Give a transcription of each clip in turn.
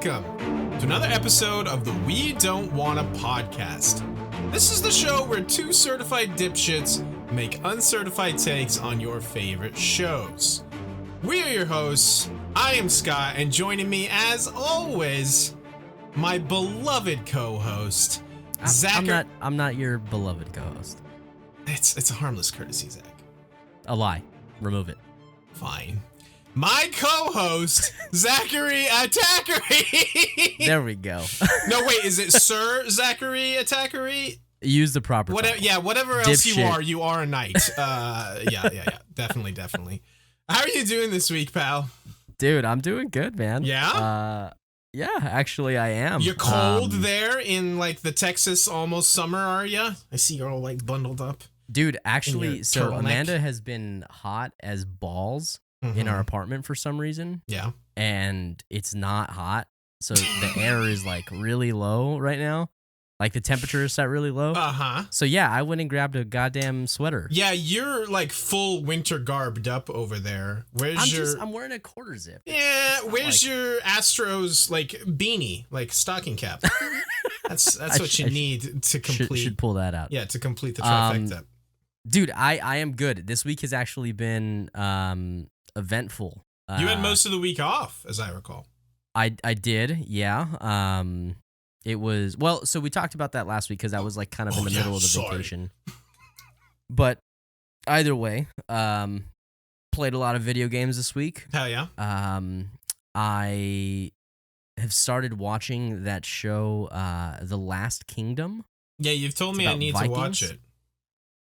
welcome to another episode of the We Don't Wanna podcast. This is the show where two certified dipshits make uncertified takes on your favorite shows. We are your hosts. I am Scott, and joining me, as always, my beloved co-host, Zach. I'm not your beloved co-host. It's a harmless courtesy, Zach. A lie. Remove it. Fine. My co-host, Zachary Attackery. There we go. No, wait, is it Sir Zachary Attackery? Use the proper title. Yeah, whatever else Dipshit. you are a knight. Yeah. Definitely. How are you doing this week, pal? Dude, I'm doing good, man. Yeah? Yeah, actually I am. You're cold there in, like, the Texas almost summer, are you? I see you're all, like, bundled up. Dude, actually, so turtleneck. Amanda has been hot as balls in our apartment for some reason. Yeah. And it's not hot. So the air is, like, really low right now. Like, the temperature is set really low. Uh-huh. So, yeah, I went and grabbed a goddamn sweater. Yeah, you're, like, full winter garbed up over there. I'm wearing a quarter zip. Yeah, where's your Astros, like, beanie, like, stocking cap? That's what you need to complete. Should pull that out. Yeah, to complete the trifecta. Dude, I am good. This week has actually been eventful. You had most of the week off, as I recall. I did, yeah. It was, well, so we talked about that last week because I was like kind of in the middle of the vacation. But either way, played a lot of video games this week. Hell yeah. I have started watching that show, The Last Kingdom. Yeah, you've told me I need to watch it.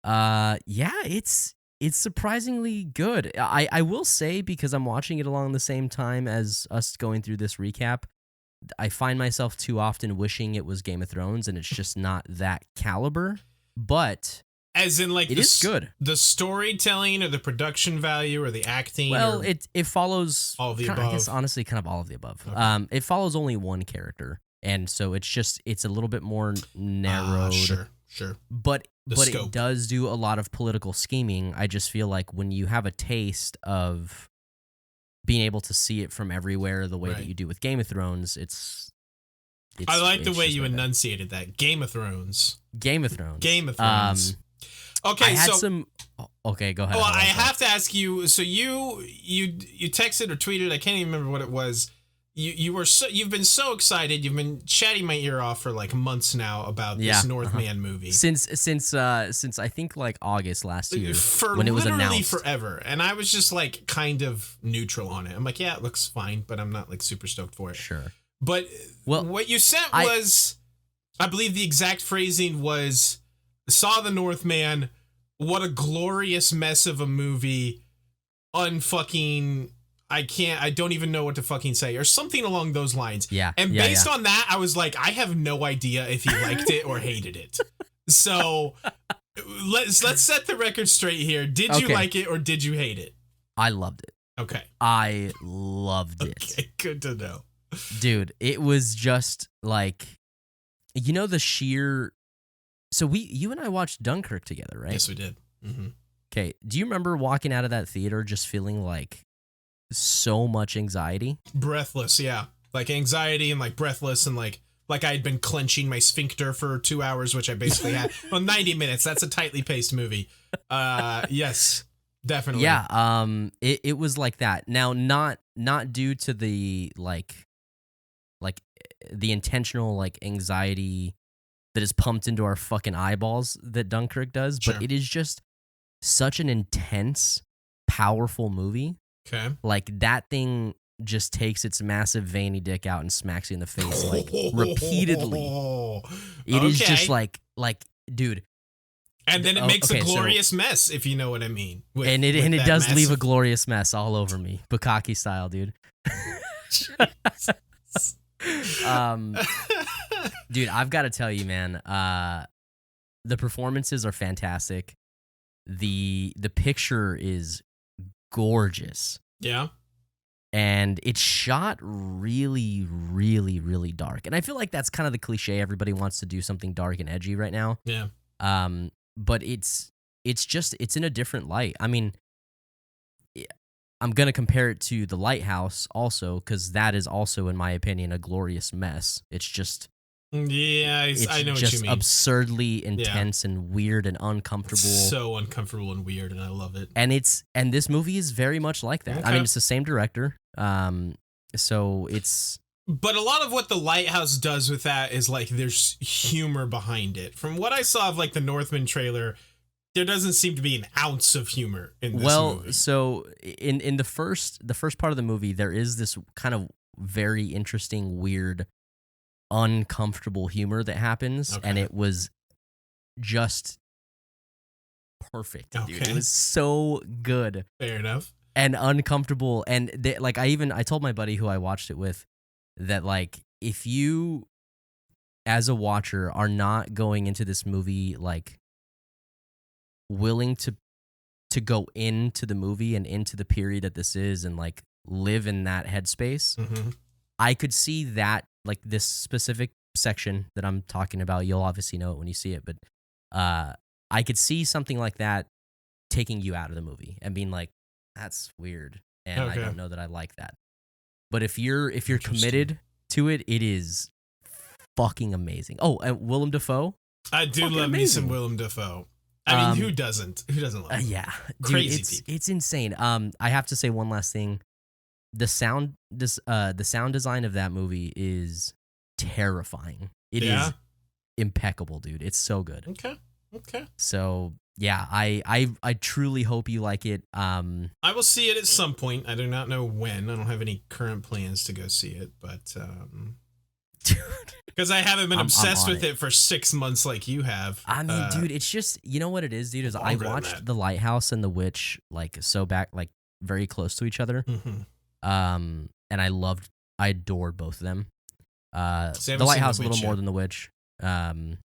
Yeah, it's surprisingly good. I will say, because I'm watching it along the same time as us going through this recap, I find myself too often wishing it was Game of Thrones, and it's just not that caliber. But as in, like, it is good. The storytelling or the production value or the acting. Well, or it follows all of the I above. guess honestly, kind of all of the above. Okay. It follows only one character, and so it's a little bit more narrowed. Sure. But scope. it does do a lot of political scheming. I just feel like when you have a taste of being able to see it from everywhere the way that you do with Game of Thrones, it's I like the way just you like that. enunciated that. Game of Thrones. Game of Thrones. Okay, I had some. Okay, go ahead. Well, I have to ask you. So you texted or tweeted. I can't even remember what it was. You've been so excited. You've been chatting my ear off for like months now about this Northman movie. Since I think like August last year when it was literally announced. Forever. And I was just like kind of neutral on it. I'm like, yeah, it looks fine, but I'm not like super stoked for it. Sure. But what you sent was, I believe the exact phrasing was, saw the Northman. What a glorious mess of a movie. Unfucking. I don't even know what to fucking say, or something along those lines. Yeah. And based on that, I was like, I have no idea if he liked it or hated it. So let's set the record straight here. Did you like it or did you hate it? I loved it. Okay. I loved it. Okay, good to know. Dude, it was just like, you know, the sheer. So you and I watched Dunkirk together, right? Yes, we did. Mm-hmm. Okay. Do you remember walking out of that theater just feeling like so much anxiety? Breathless, yeah. Like anxiety and like breathless and like I had been clenching my sphincter for 2 hours, which I basically had. Well, 90 minutes. That's a tightly paced movie. Yes, definitely. Yeah. It was like that. Now, not due to the like the intentional like anxiety that is pumped into our fucking eyeballs that Dunkirk does, Sure. but it is just such an intense, powerful movie. Okay. Like, that thing just takes its massive veiny dick out and smacks you in the face, like, repeatedly. It is just like, dude. And then it makes a glorious mess, if you know what I mean. And it does leave a glorious mess all over me, Bukkake style, dude. Dude, I've got to tell you, man, the performances are fantastic. The picture is gorgeous. Yeah. And it's shot really, really, really dark. And I feel like that's kind of the cliche. Everybody wants to do something dark and edgy right now. Yeah. But it's in a different light. I mean, I'm gonna compare it to The Lighthouse also, because that is also, in my opinion, a glorious mess. It's just Yeah, I know what you mean. Absurdly intense and weird and uncomfortable. So uncomfortable and weird, and I love it. And this movie is very much like that. Okay. I mean, it's the same director. So it's. But a lot of what The Lighthouse does with that is like there's humor behind it. From what I saw of like the Northman trailer, there doesn't seem to be an ounce of humor in this movie. So in the first part of the movie, there is this kind of very interesting, weird, uncomfortable humor that happens, and it was just perfect, dude. It was so good. Fair enough. And uncomfortable, and I told my buddy who I watched it with that, like, if you as a watcher are not going into this movie like willing to go into the movie and into the period that this is and like live in that headspace, I could see that, like, this specific section that I'm talking about, you'll obviously know it when you see it, but I could see something like that taking you out of the movie and being like, that's weird, and I don't know that I like that. But if you're committed to it, it is fucking amazing. Oh, and Willem Dafoe. I do love me some Willem Dafoe. I mean, who doesn't? Who doesn't love him? Yeah, crazy. Dude, it's insane. I have to say one last thing. The sound design of that movie is terrifying. It is impeccable, dude. It's so good. Okay. So yeah, I truly hope you like it. I will see it at some point. I do not know when. I don't have any current plans to go see it, but because I haven't been obsessed with it for 6 months like you have. I mean, dude, it's just, you know what it is, dude, is I watched The Lighthouse and The Witch like very close to each other. And I adored both of them. The Lighthouse a little more than The Witch. And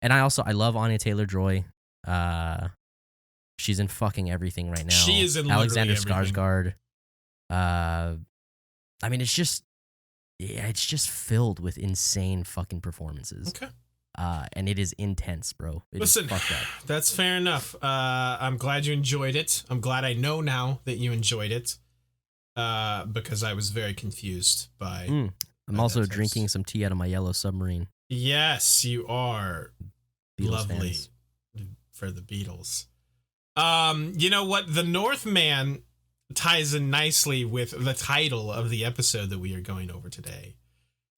I love Anya Taylor-Joy. She's in fucking everything right now. She is in Alexander everything. Skarsgård. I mean, it's just filled with insane fucking performances. Okay. And it is intense, bro. Listen, that's fair enough. I'm glad you enjoyed it. I'm glad I know now that you enjoyed it. Because I was very confused by. I'm also drinking some tea out of my yellow submarine. Yes, you are. Beatles Lovely fans. For the Beatles. You know what? The Northman ties in nicely with the title of the episode that we are going over today.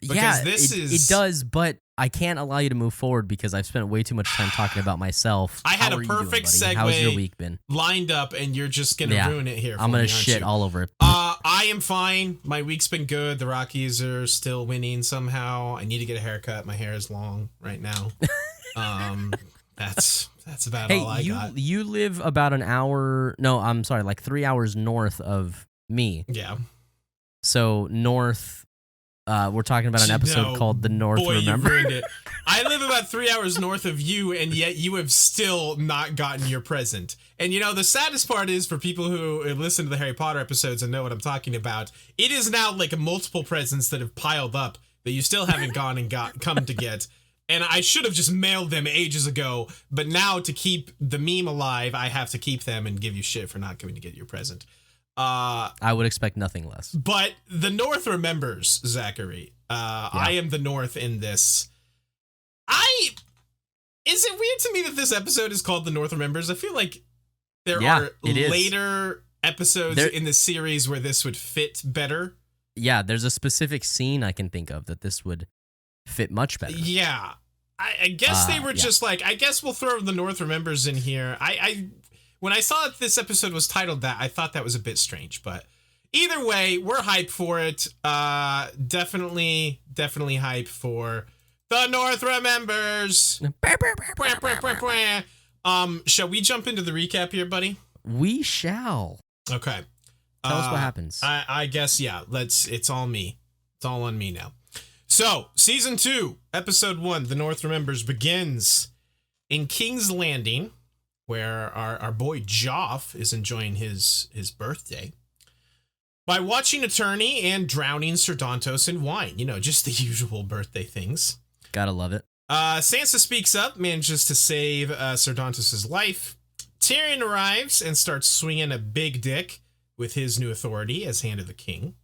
Because it does, but I can't allow you to move forward because I've spent way too much time talking about myself. I had a perfect segue. How's your week been? Lined up, and you're just gonna ruin it here. I'm gonna shit all over it. I am fine. My week's been good. The Rockies are still winning somehow. I need to get a haircut. My hair is long right now. That's about all I got. You live about an hour. No, I'm sorry, like 3 hours north of me. Yeah. So north. We're talking about an episode called The North Remember. You ruined it. I live about 3 hours north of you, and yet you have still not gotten your present. And you know, the saddest part is, for people who listen to the Harry Potter episodes and know what I'm talking about, it is now like multiple presents that have piled up that you still haven't gone and come to get. And I should have just mailed them ages ago, but now to keep the meme alive, I have to keep them and give you shit for not coming to get your present. I would expect nothing less. But the North remembers, Zachary. I am the North in this. Is it weird to me that this episode is called The North Remembers? I feel like there are later episodes in the series where this would fit better. Yeah, there's a specific scene I can think of that this would fit much better. Yeah. I guess they were just like, I guess we'll throw The North Remembers in here. When I saw that this episode was titled that, I thought that was a bit strange, but either way, we're hyped for it. Definitely hyped for The North Remembers. Shall we jump into the recap here, buddy? We shall. Okay. Tell us what happens. I guess, yeah. It's all me. It's all on me now. So, season 2, episode 1, The North Remembers, begins in King's Landing, where our boy Joff is enjoying his birthday by watching Attorney and drowning Sir Dantos in wine. You know, just the usual birthday things. Gotta love it. Sansa speaks up, manages to save Sir Dantos' life. Tyrion arrives and starts swinging a big dick. with his new authority as Hand of the King.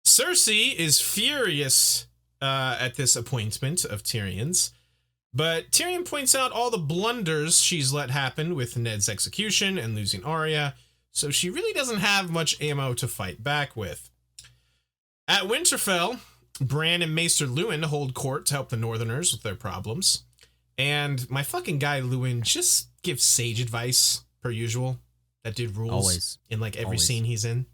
Cersei is furious at this appointment of Tyrion's, but Tyrion points out all the blunders she's let happen with Ned's execution and losing Arya, so she really doesn't have much ammo to fight back with. At Winterfell, Bran and Maester Luwin hold court to help the Northerners with their problems. And my fucking guy Luwin just gives sage advice, per usual. That dude rules. Always. In like every Always. scene he's in.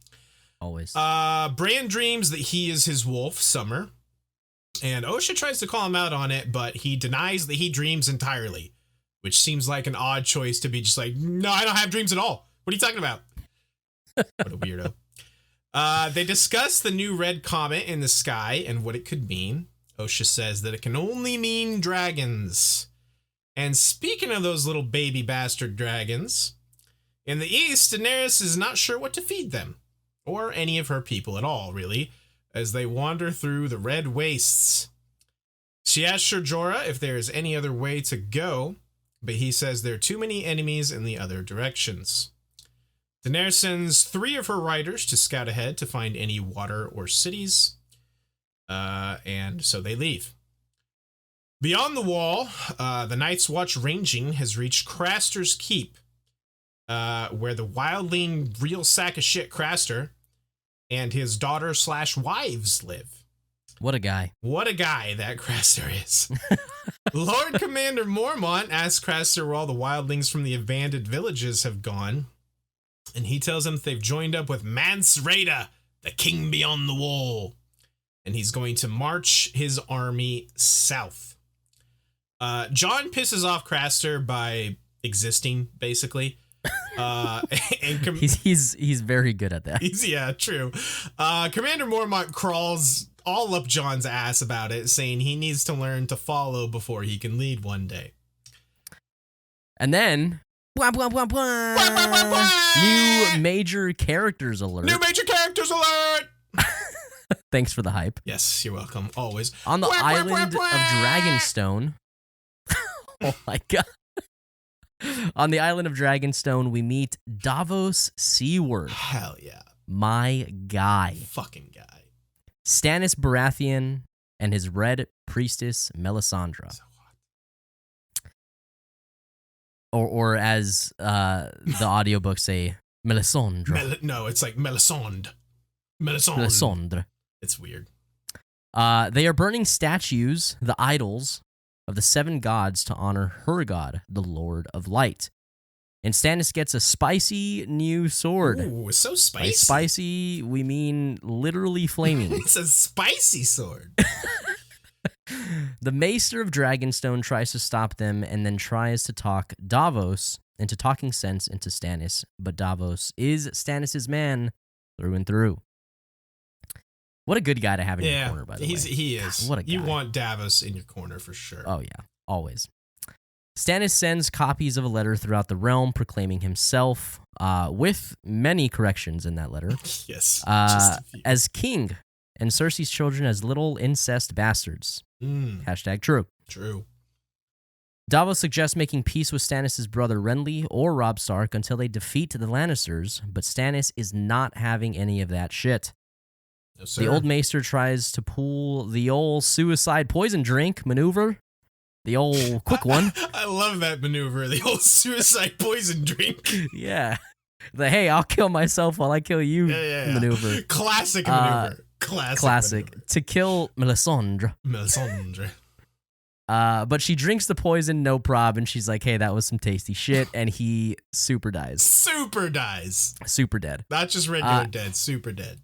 Always. Bran dreams that he is his wolf, Summer. And Osha tries to call him out on it, but he denies that he dreams entirely. Which seems like an odd choice to be just like, no, I don't have dreams at all. What are you talking about? What a weirdo. They discuss the new red comet in the sky and what it could mean. Osha says that it can only mean dragons. And speaking of those little baby bastard dragons, in the east, Daenerys is not sure what to feed them, or any of her people at all, really, as they wander through the red wastes. She asks Ser Jorah if there is any other way to go, but he says there are too many enemies in the other directions. Daenerys sends 3 of her riders to scout ahead to find any water or cities, and so they leave. Beyond the wall, the Night's Watch ranging has reached Craster's Keep, where the wildling real sack of shit Craster and his daughter/wives live. What a guy. What a guy that Craster is. Lord Commander Mormont asks Craster where all the wildlings from the abandoned villages have gone, and he tells him they've joined up with Mance Rayder, the king beyond the wall, and he's going to march his army south. Jon pisses off Craster by existing, basically. He's very good at that. Yeah, true. Commander Mormont crawls all up Jon's ass about it, saying he needs to learn to follow before he can lead one day. And then, blah, blah, blah, blah. Blah, blah, blah, blah. New major characters alert. New major characters alert! Thanks for the hype. Yes, you're welcome. Always. On the Blah, blah, island blah, of blah. Dragonstone. Oh my god. On the island of Dragonstone, we meet Davos Seaward. Hell yeah. My guy. Fucking guy. Stannis Baratheon and his red priestess Melisandre. So hot. Or as the audiobooks say, Melisandre. No, it's like Melisande. Melisandre. It's weird. They are burning statues, the idols, of the 7 gods to honor her god, the Lord of Light. And Stannis gets a spicy new sword. Ooh, it's so spicy. By spicy, we mean literally flaming. It's a spicy sword. The Maester of Dragonstone tries to stop them and then tries to talk Davos into talking sense into Stannis, but Davos is Stannis' man through and through. What a good guy to have in your corner, by the way. He is. God, what a guy. You want Davos in your corner for sure. Oh, yeah. Always. Stannis sends copies of a letter throughout the realm proclaiming himself, with many corrections in that letter, Yes. Just a few. as king, and Cersei's children as little incest bastards. Hashtag true. True. Davos suggests making peace with Stannis' brother Renly or Robb Stark until they defeat the Lannisters, but Stannis is not having any of that shit. No, sir. The old Maester tries to pull the old suicide poison drink maneuver. The old quick one. I love that maneuver. The old suicide poison drink. Yeah. The hey, I'll kill myself while I kill you maneuver. Classic maneuver. Classic. Maneuver. To kill Melisandre. Melisandre. But she drinks the poison, no prob, and she's like, hey, that was some tasty shit, and he super dies. Super dies. Super dead. Not just regular dead, super dead.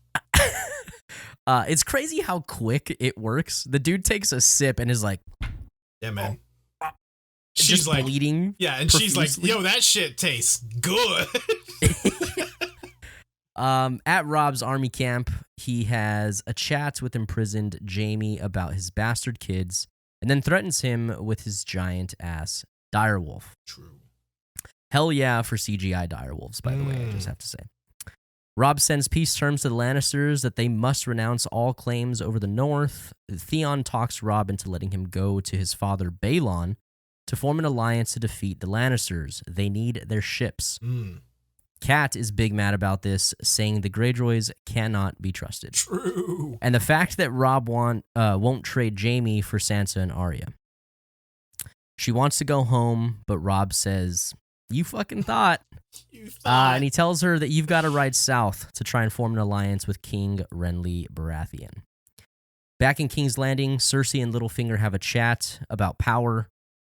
It's crazy how quick it works. The dude takes a sip and is like, yeah, man. She's She's like bleeding. Yeah, and she's like, yo, that shit tastes good. At Robb's army camp, he has a chat with imprisoned Jaime about his bastard kids, and then threatens him with his giant ass direwolf. True. Hell yeah for CGI direwolves, by the way, I just have to say. Robb sends peace terms to the Lannisters that they must renounce all claims over the North. Theon talks Robb into letting him go to his father Balon to form an alliance to defeat the Lannisters. They need their ships. Kat is big mad about this, saying the Greyjoys cannot be trusted. True. And the fact that Rob won't trade Jaime for Sansa and Arya. She wants to go home, but Rob says, "You fucking thought." And he tells her that you've got to ride south to try and form an alliance with King Renly Baratheon. Back in King's Landing, Cersei and Littlefinger have a chat about power,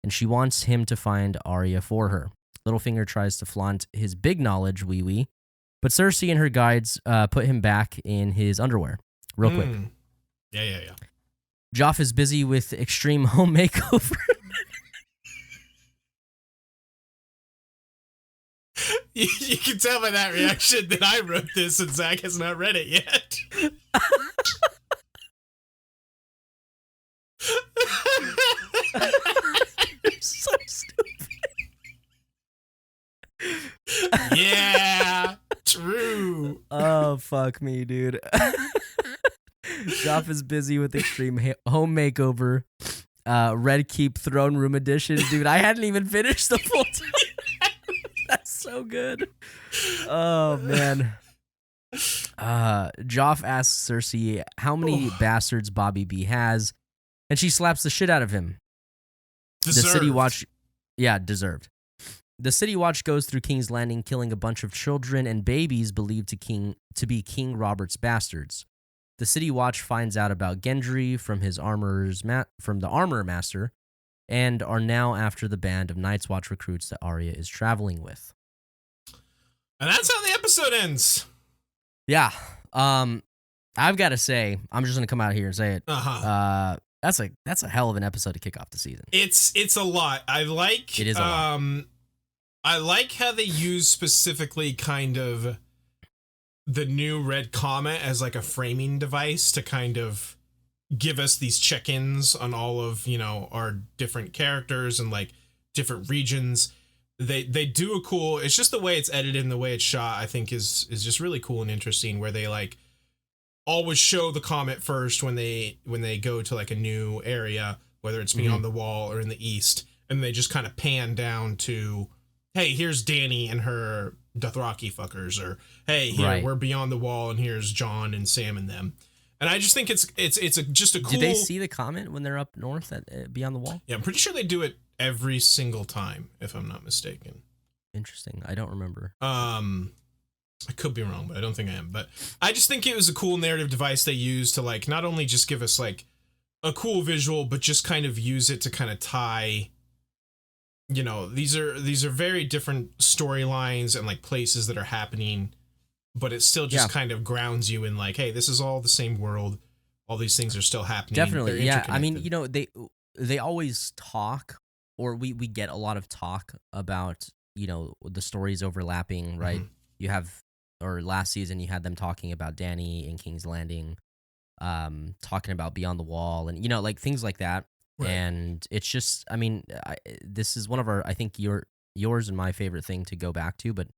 and she wants him to find Arya for her. Littlefinger tries to flaunt his big knowledge, but Cersei and her guides put him back in his underwear. Real quick. Yeah. Joff is busy with extreme home makeover. You can tell by that reaction that I wrote this and Zach has not read it yet. You're so stupid. Yeah, true. Oh, fuck me, dude. Joff is busy with extreme home makeover. Red Keep Throne Room Edition. Dude, I hadn't even finished the full time. That's so good. Oh, man. Joff asks Cersei how many bastards Bobby B has, and she slaps the shit out of him. Deserved. The City Watch... Yeah, deserved. The City Watch goes through King's Landing, killing a bunch of children and babies believed to be King Robert's bastards. The City Watch finds out about Gendry from his from the Armor Master, and are now after the band of Night's Watch recruits that Arya is traveling with. And that's how the episode ends. Yeah. I've got to say, I'm just gonna come out here and say it. That's a hell of an episode to kick off the season. It's a lot. It is a lot. I like how they use specifically kind of the new red comet as like a framing device to kind of give us these check-ins on all of, our different characters and like different regions. They do a cool, it's just the way it's edited and the way it's shot, I think is just really cool and interesting, where they like always show the comet first when they go to like a new area, whether it's beyond the wall or in the east, and they just kind of pan down to, hey, here's Dany and her Dothraki fuckers, or hey, here we're beyond the wall and here's Jon and Sam and them. And I just think it's just a cool. Do they see the comet when they're up north at beyond the wall? Yeah, I'm pretty sure they do it every single time, if I'm not mistaken. Interesting. I don't remember. I could be wrong, but I don't think I am. But I just think it was a cool narrative device they used to like not only just give us like a cool visual, but just kind of use it to kind of tie. These are very different storylines and like places that are happening, but it still just kind of grounds you in like, hey, this is all the same world. All these things are still happening. Definitely, yeah. I mean, they always talk, or we get a lot of talk about, the stories overlapping, right? Mm-hmm. Last season you had them talking about Dany in King's Landing, talking about Beyond the Wall, and like things like that. Right. And it's just, I mean, this is one of our, I think yours and my favorite thing to go back to, but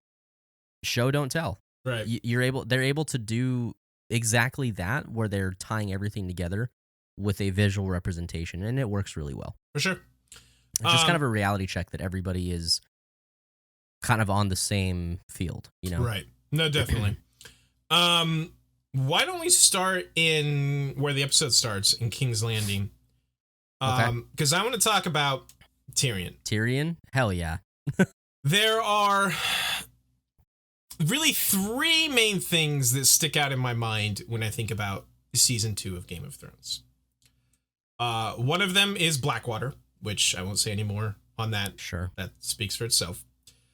show don't tell. Right. They're able to do exactly that, where they're tying everything together with a visual representation, and it works really well. For sure. It's just kind of a reality check that everybody is kind of on the same field, Right. No, definitely. Why don't we start in where the episode starts, in King's Landing? Because I want to talk about Tyrion. Tyrion? Hell yeah. There are really three main things that stick out in my mind when I think about season 2 of Game of Thrones. One of them is Blackwater, which I won't say any more on that. Sure. That speaks for itself.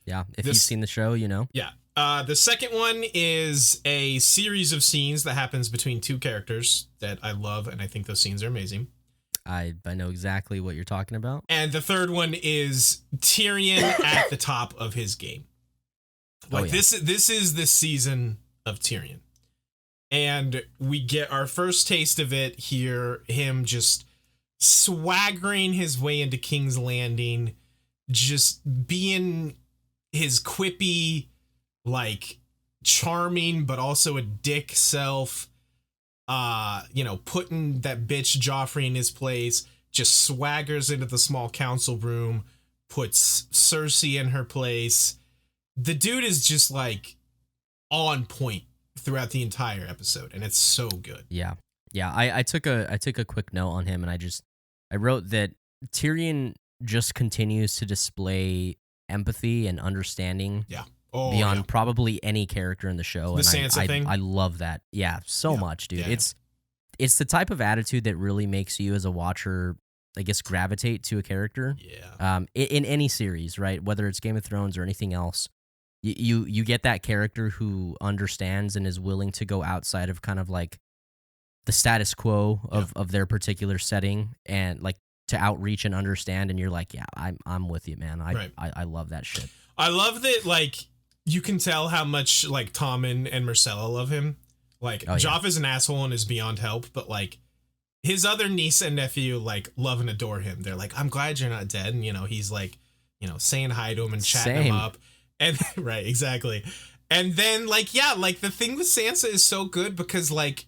Yeah. If you've seen the show, Yeah. The second one is a series of scenes that happens between two characters that I love, and I think those scenes are amazing. I know exactly what you're talking about. And the third one is Tyrion at the top of his game. Like this is the season of Tyrion. And we get our first taste of it here, him just swaggering his way into King's Landing, just being his quippy, like charming but also a dick self. Putting that bitch Joffrey in his place, just swaggers into the small council room, puts Cersei in her place, the dude is just like on point throughout the entire episode, and it's so good. Yeah. I took a quick note on him, and I wrote that Tyrion just continues to display empathy and understanding beyond probably any character in the show. The Sansa thing. I love that. Yeah, so much, dude. Yeah. It's the type of attitude that really makes you as a watcher, I guess, gravitate to a character. Yeah. In any series, right? Whether it's Game of Thrones or anything else, you get that character who understands and is willing to go outside of kind of like the status quo of their particular setting, and like to outreach and understand. And you're like, yeah, I'm with you, man. I love that shit. I love that, like, you can tell how much like Tommen and Myrcella love him. Like, Joff is an asshole and is beyond help, but like his other niece and nephew like love and adore him. They're like, I'm glad you're not dead. And he's like, saying hi to him and chatting him up. And right, exactly. And then like, like the thing with Sansa is so good because like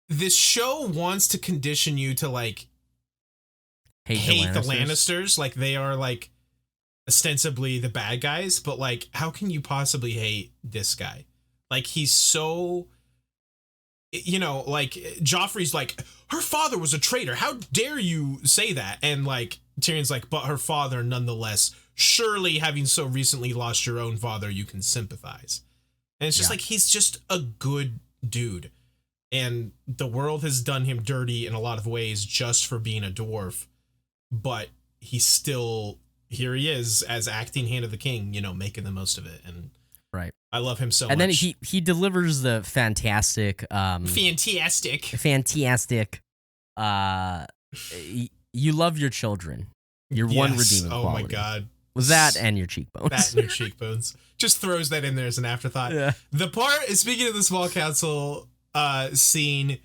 this show wants to condition you to like hate the Lannisters. Like they are like ostensibly the bad guys, but like how can you possibly hate this guy? Like he's so, like Joffrey's like, her father was a traitor. How dare you say that? And like Tyrion's like, but her father nonetheless. Surely having so recently lost your own father, you can sympathize. And it's just like, he's just a good dude. And the world has done him dirty in a lot of ways just for being a dwarf. But he's still, here he is as acting hand of the king, making the most of it. And right. I love him so much. And then he delivers the fantastic. You love your children. Your one redeeming quality. Oh my God. Was that and your cheekbones. That and your cheekbones. Just throws that in there as an afterthought. Yeah. The part, speaking of the small council scene,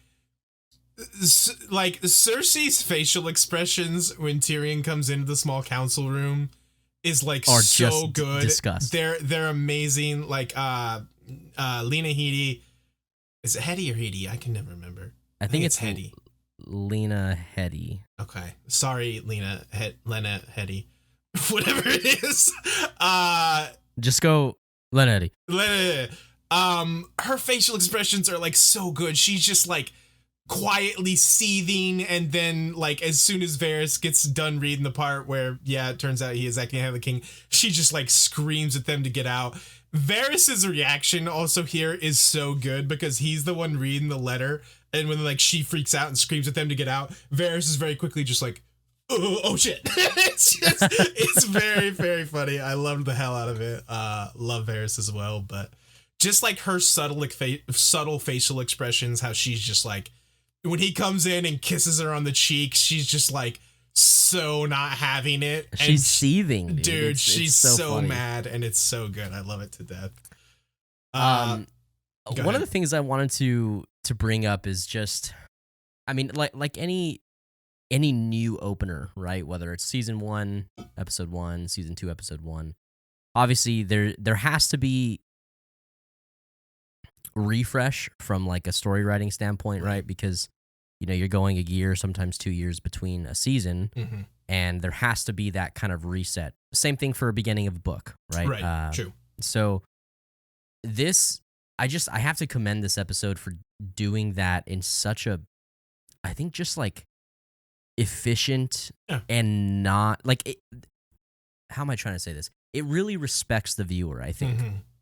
like Cersei's facial expressions when Tyrion comes into the small council room is like so good. Disgusting. They're amazing. Like Lena Headey. Is it Headey or Headey? I can never remember. I think it's Headey. Lena Headey. Okay. Sorry, Lena Headey. Whatever it is. Just go Lena Headey. Her facial expressions are like so good. She's just like quietly seething, and then like as soon as Varys gets done reading the part where it turns out he is acting hand of the king, she just like screams at them to get out. Varys's reaction also here is so good because he's the one reading the letter, and when like she freaks out and screams at them to get out, Varys is very quickly just like, oh shit. it's very, very funny. I loved the hell out of it. Love Varys as well, but just like her subtle facial expressions, how she's just like, when he comes in and kisses her on the cheek, she's just like so not having it. She's seething, dude. She's so mad, and it's so good. I love it to death. One of the things I wanted to bring up is just, I mean, like any new opener, right? Whether it's season 1, episode 1, season 2, episode 1, obviously there has to be refresh from like a story writing standpoint, right? Because you're going a year, sometimes 2 years between a season, and there has to be that kind of reset. Same thing for a beginning of a book, right? Right. True. So this, I have to commend this episode for doing that in such a, I think, just like efficient and not like it, how am I trying to say this? It really respects the viewer, I think.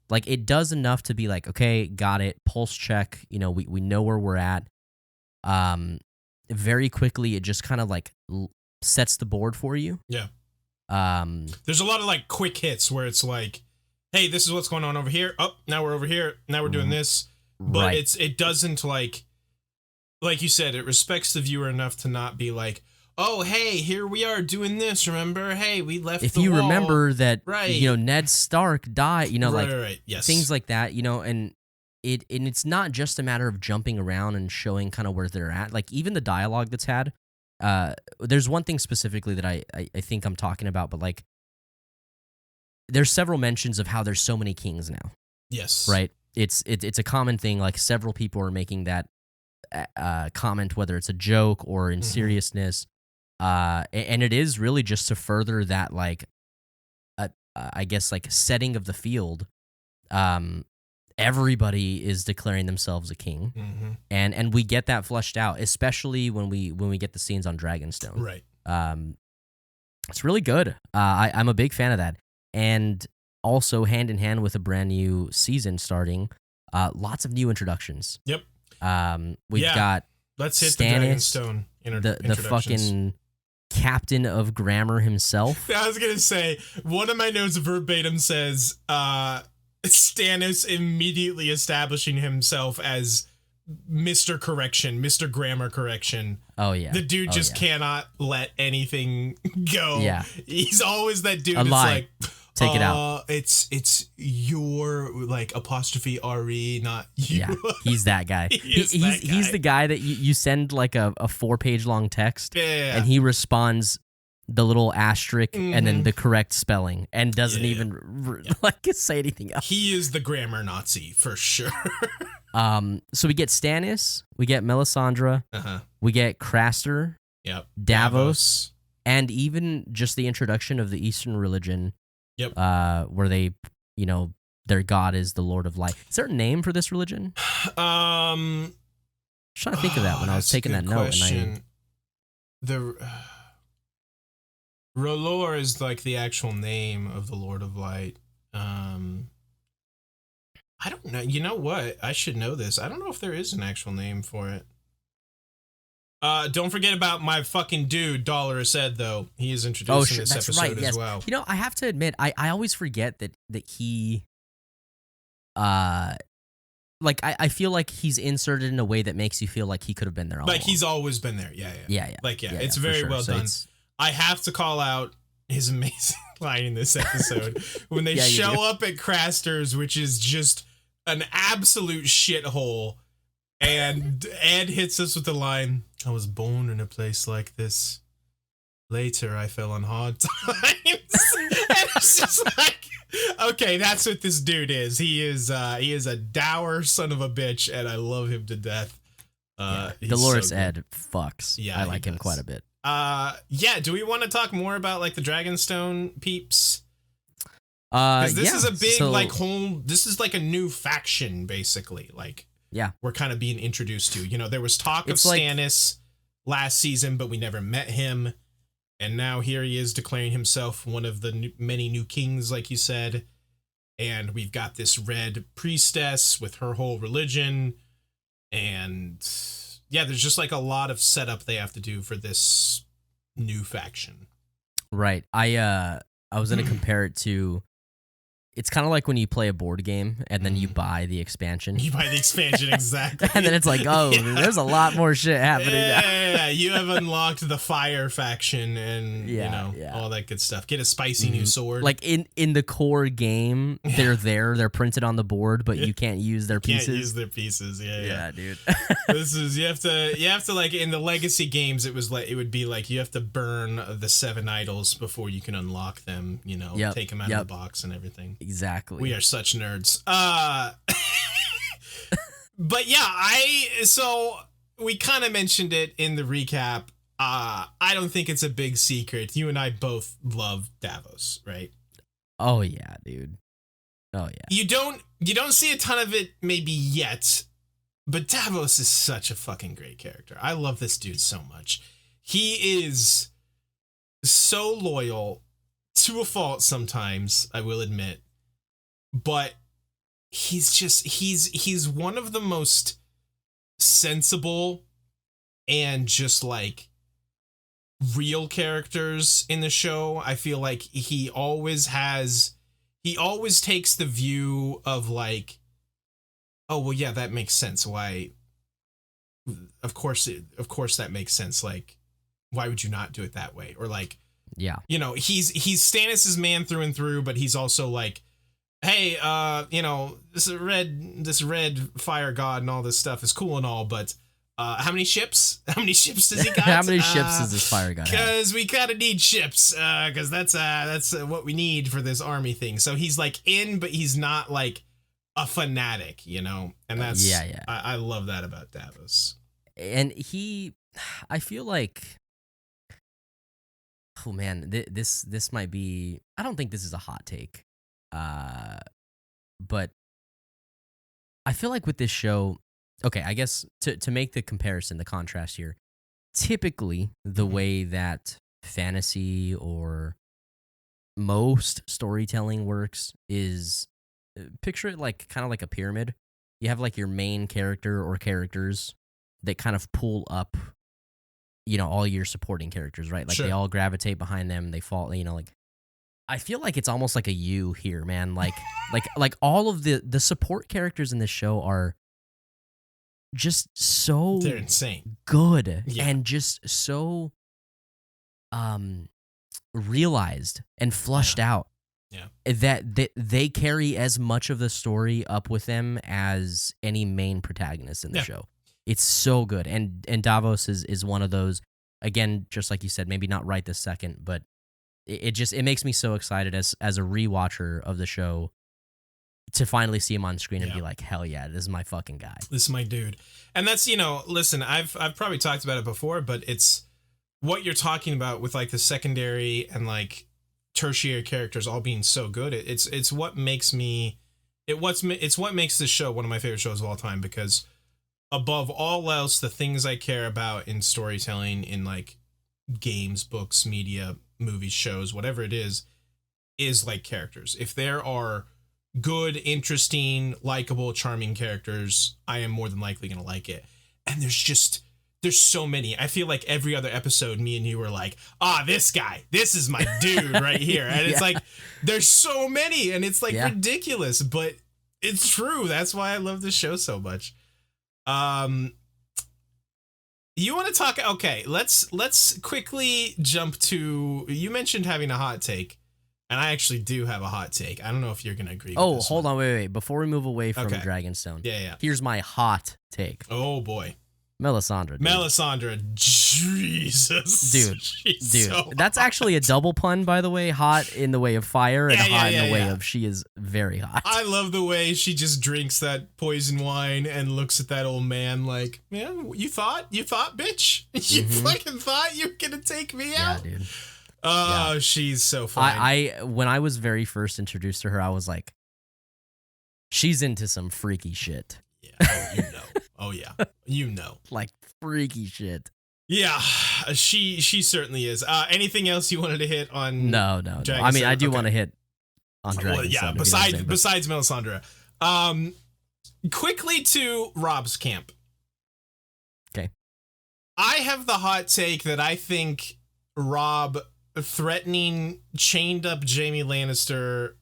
Like it does enough to be like, okay, got it, pulse check, we know where we're at. Very quickly it just kind of like sets the board for you. Yeah. There's a lot of like quick hits where it's like, hey, this is what's going on over here. Oh, now we're over here. Now we're doing this. But it doesn't like you said, it respects the viewer enough to not be like, oh, hey, here we are doing this. Remember? Hey, we left if the you wall. remember that, right. Ned Stark died, right. Yes. Things like that, and it's not just a matter of jumping around and showing kind of where they're at. Like even the dialogue that's had, there's one thing specifically that I think I'm talking about, but like there's several mentions of how there's so many kings now. Yes. Right. It's a common thing. Like several people are making that comment, whether it's a joke or in seriousness. And it is really just to further that like I guess like setting of the field, everybody is declaring themselves a king, and we get that fleshed out, especially when we get the scenes on Dragonstone. Right. It's really good. I'm a big fan of that, and also hand in hand with a brand new season starting, lots of new introductions. Yep. We've got let's hit Stannis, the Dragonstone the fucking captain of grammar himself. I was gonna say, one of my notes verbatim says Stannis immediately establishing himself as Mr. Correction, Mr. Grammar Correction. Oh yeah, the dude just cannot let anything go. Yeah, he's always that dude. A that's lie. Like, take it out. It's your like apostrophe re, not you. Yeah, he's that guy. He's the guy that you send like a 4-page long text, and he responds the little asterisk and then the correct spelling, and doesn't even like say anything else. He is the grammar Nazi for sure. So we get Stannis, we get Melisandre, we get Craster, Davos, and even just the introduction of the Eastern religion. Yep. Where they, their god is the Lord of Light. Is there a name for this religion? I was trying to think of that when I was taking that note. And the R'hllor is like the actual name of the Lord of Light. I don't know. You know what? I should know this. I don't know if there is an actual name for it. Don't forget about my fucking dude, Dollar said, though. He is introduced in this episode as well. You know, I have to admit, I always forget that he, I feel like he's inserted in a way that makes you feel like he could have been there all along. Like he's always been there. Yeah. It's very well so done. I have to call out his amazing line in this episode when they show up at Craster's, which is just an absolute shithole. And Ed hits us with the line, I was born in a place like this. Later, I fell on hard times. And it's just like, okay, that's what this dude is. He is a dour son of a bitch, and I love him to death. Dolores Ed fucks. Yeah, I like him quite a bit. Do we want to talk more about like the Dragonstone peeps? Because this is a big this is like a new faction, basically. We're kind of being introduced to. You know, there was talk of Stannis last season, but we never met him. And now here he is declaring himself one of the many new kings, like you said. And we've got this red priestess with her whole religion. And there's just like a lot of setup they have to do for this new faction. Right. I was going to compare it to, it's kind of like when you play a board game and then you buy the expansion. You buy the expansion, exactly. And then it's like, there's a lot more shit happening now. Yeah. You have unlocked the fire faction and, all that good stuff. Get a spicy new sword. Like in the core game, they're printed on the board, but you can't use their pieces. Can't use their pieces, yeah, dude. you have to like, in the legacy games, it would be like, you have to burn the 7 idols before you can unlock them, take them out of the box and everything. Exactly. We are such nerds. But so we kind of mentioned it in the recap. I don't think it's a big secret. You and I both love Davos, right? Oh yeah, dude. Oh yeah. You don't see a ton of it maybe yet, but Davos is such a fucking great character. I love this dude so much. He is so loyal to a fault sometimes, I will admit. But he's one of the most sensible and just like real characters in the show. I feel like he always takes the view of like, oh well, yeah, that makes sense. Why? Of course that makes sense. Like, why would you not do it that way? Or like, he's Stannis' man through and through, but he's also like, hey, this red fire god and all this stuff is cool and all, but how many ships does he got? How many ships does this fire god have? Because we kind of need ships, because that's what we need for this army thing. So he's like in, but he's not like a fanatic, and that's I love that about Davos. And I feel like, oh man, this might be. I don't think this is a hot take, but I feel like with this show, okay, I guess to make the comparison, the contrast here, typically the way that fantasy or most storytelling works is picture it like kind of like a pyramid. You have like your main character or characters that kind of pull up, all your supporting characters, right? Like Sure. they all gravitate behind them. They fall, like I feel like it's almost like a U here, man. Like all of the support characters in this show are just so They're insane. good Yeah. and just so realized and flushed out. Yeah. That they carry as much of the story up with them as any main protagonist in the Yeah. show. It's so good. And Davos is one of those, again, just like you said, maybe not right this second, but it makes me so excited as a rewatcher of the show to finally see him on screen and Yeah. be like, hell yeah, this is my fucking guy. This is my dude. And that's, listen, I've probably talked about it before, but it's what you're talking about with like the secondary and like tertiary characters all being so good. It's what makes it's what makes this show one of my favorite shows of all time, because above all else, the things I care about in storytelling, in like games, books, media, movies, shows, whatever it is like characters. If there are good, interesting, likable, charming characters, I am more than likely going to like it. And there's so many. I feel like every other episode, me and you were like, this guy, this is my dude right here. And it's like, there's so many, and it's like ridiculous, but it's true. That's why I love this show so much. You want to talk? Okay, let's quickly jump to, you mentioned having a hot take, and I actually do have a hot take. I don't know if you're going to agree with this hold one. on, wait. Before we move away from Okay. Dragonstone, Yeah. here's my hot take. Oh boy. Melisandre. Dude. Melisandre, Jesus. Dude, She's so that's hot. actually a double pun, by the way. Hot in the way of fire and hot in the way yeah. of she is very hot. I love the way she just drinks that poison wine and looks at that old man like, yeah, you thought, bitch? You fucking thought you were gonna take me yeah, out? dude. Oh, she's so fun. I when I was very first introduced to her, I was like, she's into some freaky shit. Yeah, oh yeah, Like freaky shit. Yeah, she certainly is. Anything else you wanted to hit on? No. Dragonstone? I mean, I do Okay. want to hit on Dragonstone. Well, yeah, besides Melisandre. Quickly to Rob's camp. Okay. I have the hot take that I think Rob threatening chained up Jaime Lannister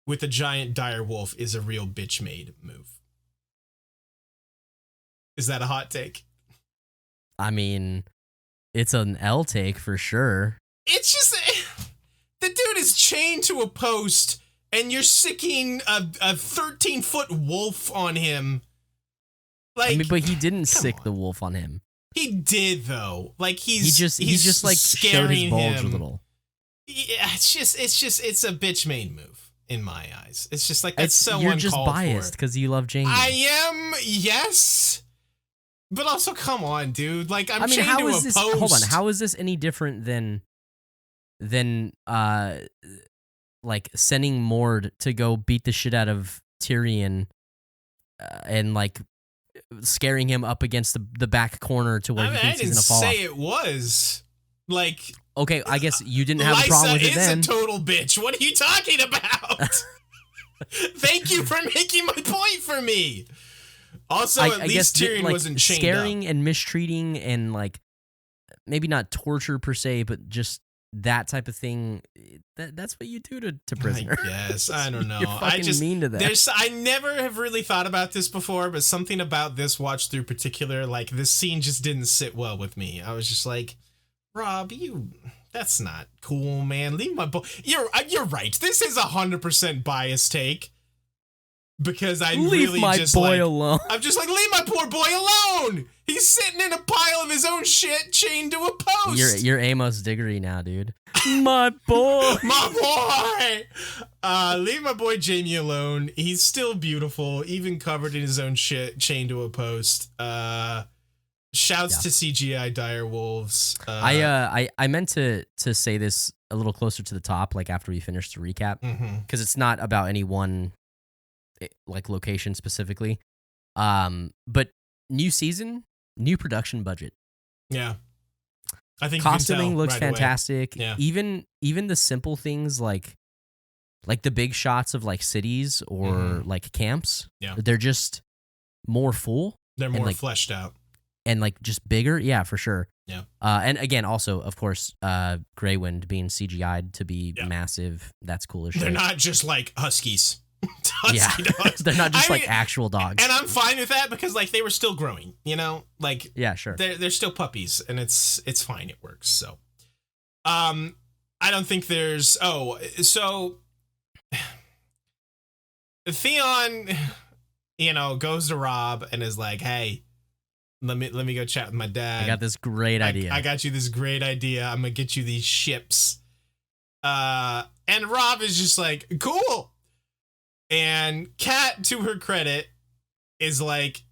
with a giant dire wolf is a real bitch made move. Is that a hot take? I mean, it's an L take for sure. It's just, the dude is chained to a post and you're sicking a 13-foot wolf on him. Like, I mean, but he didn't sick on. the wolf on him. He did though. Like He just like showed his bulge a little. Yeah, it's a bitch made move in my eyes. It's just like, that's so You're uncalled just biased for. because you love Jaime. I am, yes, but also come on, dude. Like, I'm chained how to is a this? post. Hold on, how is this any different than like sending Mord to go beat the shit out of Tyrion and like scaring him up against the back corner to where I he thinks he's gonna fall didn't off? say it was like. Okay, I guess you didn't have a problem with it is then. a total bitch. What are you talking about? Thank you for making my point for me. Also, at least Tyrion like, wasn't chained scaring up. and mistreating and like maybe not torture per se, but just that type of thing. That's what you do to prisoners. Yes, I don't know. You're fucking mean to them. I never have really thought about this before, but something about this watch through particular, like this scene just didn't sit well with me. I was just like, Rob, that's not cool, man. Leave my boy. You're right. This is 100% biased take. Because I Leave really my just boy like, alone. I'm just like, leave my poor boy alone. He's sitting in a pile of his own shit, chained to a post. You're Amos Diggory now, dude. My boy. My boy. Leave my boy Jaime alone. He's still beautiful, even covered in his own shit, chained to a post. Shouts Yeah. to CGI dire wolves. I meant to say this a little closer to the top, like after we finish the recap, mhm. because it's not about any one like location specifically. But new season, new production budget. Yeah. I think Costuming you can tell looks right away. fantastic. Yeah. Even the simple things like the big shots of like cities or Mhm. like camps. Yeah. They're just more full They're and, more like, fleshed out. and like just bigger. Yeah, for sure. Yeah. And again, also of course, Greywind being CGI'd to be Yeah. massive. That's cool as shit. They're not just like huskies. Husky dogs. They're not just I like mean, actual dogs. and I'm fine with that because like they were still growing, you know? Like Yeah, sure. they're still puppies and it's fine, it works. So I don't think there's so Theon, you know, goes to Rob and is like, "Hey, let me go chat with my dad. I got this great idea. I got you this great idea. I'm gonna get you these ships." And Rob is just like, "Cool." And Kat, to her credit, is like,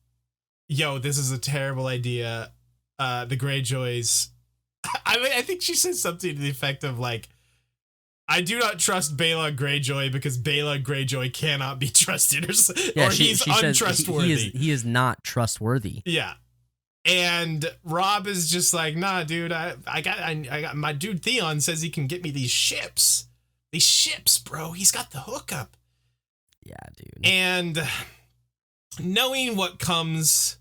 "Yo, this is a terrible idea. The Greyjoys." I think she said something to the effect of like, "I do not trust Balon Greyjoy because Balon Greyjoy cannot be trusted, or he's untrustworthy." He is not trustworthy. Yeah. And Rob is just like, "Nah, dude, I got my dude Theon says he can get me these ships. These ships, bro. He's got the hookup." Yeah, dude. And knowing what comes,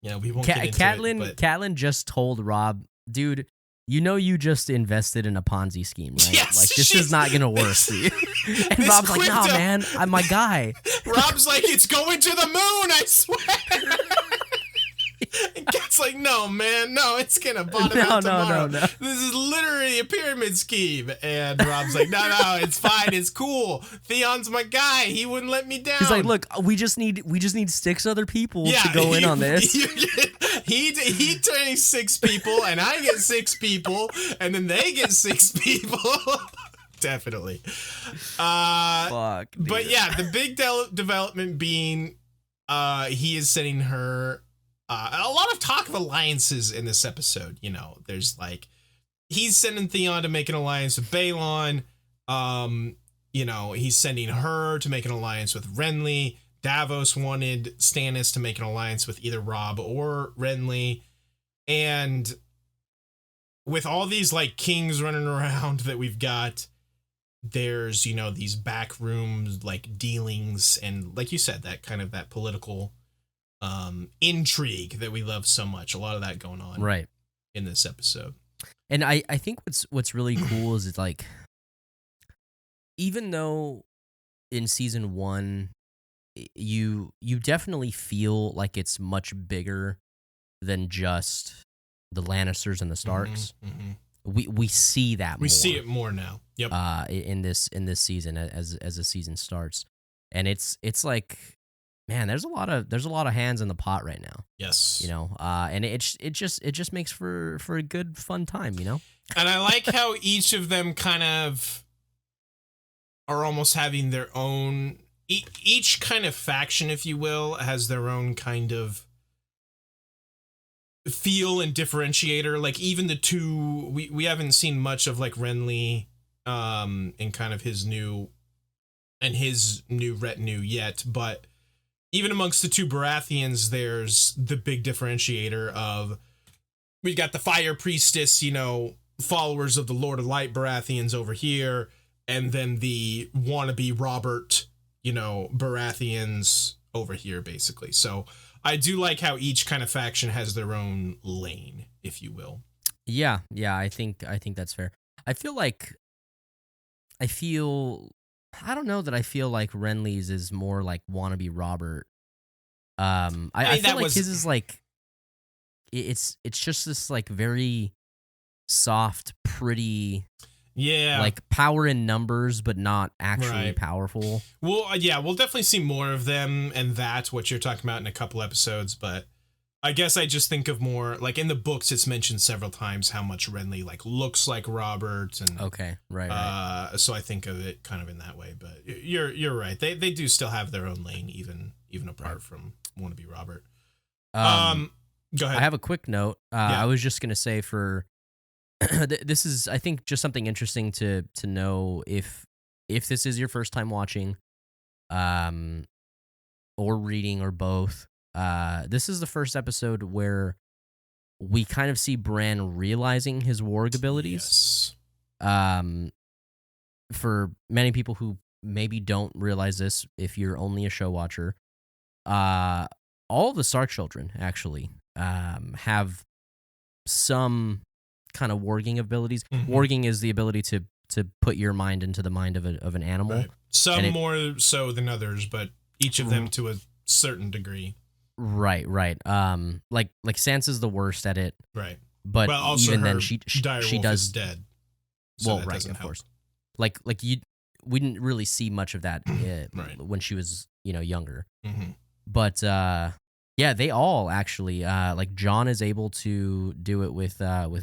you know, we won't get into it, but Catelyn just told Rob, dude, you know you just invested in a Ponzi scheme, right? Yes, like this is not gonna work for you. And This Rob's like, nah, crypto- man, I'm my guy. Rob's like, "It's going to the moon, I swear." And Kat's like, "No, man, no, it's gonna bottom out tomorrow. No. This is literally a pyramid scheme." And Rob's like, no, it's fine, it's cool. Theon's my guy. He wouldn't let me down. He's like, look, we just need 6 other people to go in on this. He turns 6 people, and I get 6 people, and then they get 6 people. Definitely. Fuck. Dude. But yeah, the big development being, he is sending her. A lot of talk of alliances in this episode. You know, there's like, he's sending Theon to make an alliance with Balon. You know, he's sending her to make an alliance with Renly. Davos wanted Stannis to make an alliance with either Rob or Renly. And with all these like kings running around that we've got, there's, you know, these back rooms like dealings and, like you said, that kind of that political intrigue that we love so much. A lot of that going on right in this episode. And I think what's really cool is it's like, even though in season 1 you definitely feel like it's much bigger than just the Lannisters and the Starks. We see that we see it more now. Yep. In this season as the season starts, and it's like, man, there's a lot of hands in the pot right now. Yes. You know, and it just makes for a good fun time, you know. And I like how each of them kind of are almost having their own. Each kind of faction, if you will, has their own kind of feel and differentiator. Like even the two, we haven't seen much of like Renly, and kind of his new retinue yet, but even amongst the 2 Baratheons, there's the big differentiator of, we got the Fire Priestess, you know, followers of the Lord of Light Baratheons over here, and then the wannabe Robert, you know, Baratheons over here, basically. So I do like how each kind of faction has their own lane, if you will. Yeah, I think that's fair. I don't know that I feel like Renly's is more like wannabe Robert. I feel like his is like, it's just this like very soft, pretty, yeah, like power in numbers, but not actually powerful. Well, yeah, we'll definitely see more of them and what you're talking about in a couple episodes, but I guess I just think of more like in the books. It's mentioned several times how much Renly like looks like Robert, and okay, right. So I think of it kind of in that way. But you're right. They do still have their own lane, even apart from wannabe Robert. Go ahead. I have a quick note. Yeah. I was just gonna say for this is, I think, just something interesting to know if this is your first time watching, um, or reading or both. This is the first episode where we kind of see Bran realizing his warg abilities. Yes. For many people who maybe don't realize this, if you're only a show watcher, all of the Stark children actually have some kind of warging abilities. Mhm. Warging is the ability to put your mind into the mind of an animal. Right. Some And it- more so than others, but each of them to a certain degree. Right. Like Sansa's the worst at it, Right. but Well, also even her then she direwolf does. is dead. So Well, that right, doesn't of help. course. Like we didn't really see much of that Right. when she was younger. Mm-hmm. But yeah, they all actually like Jon is able to do it with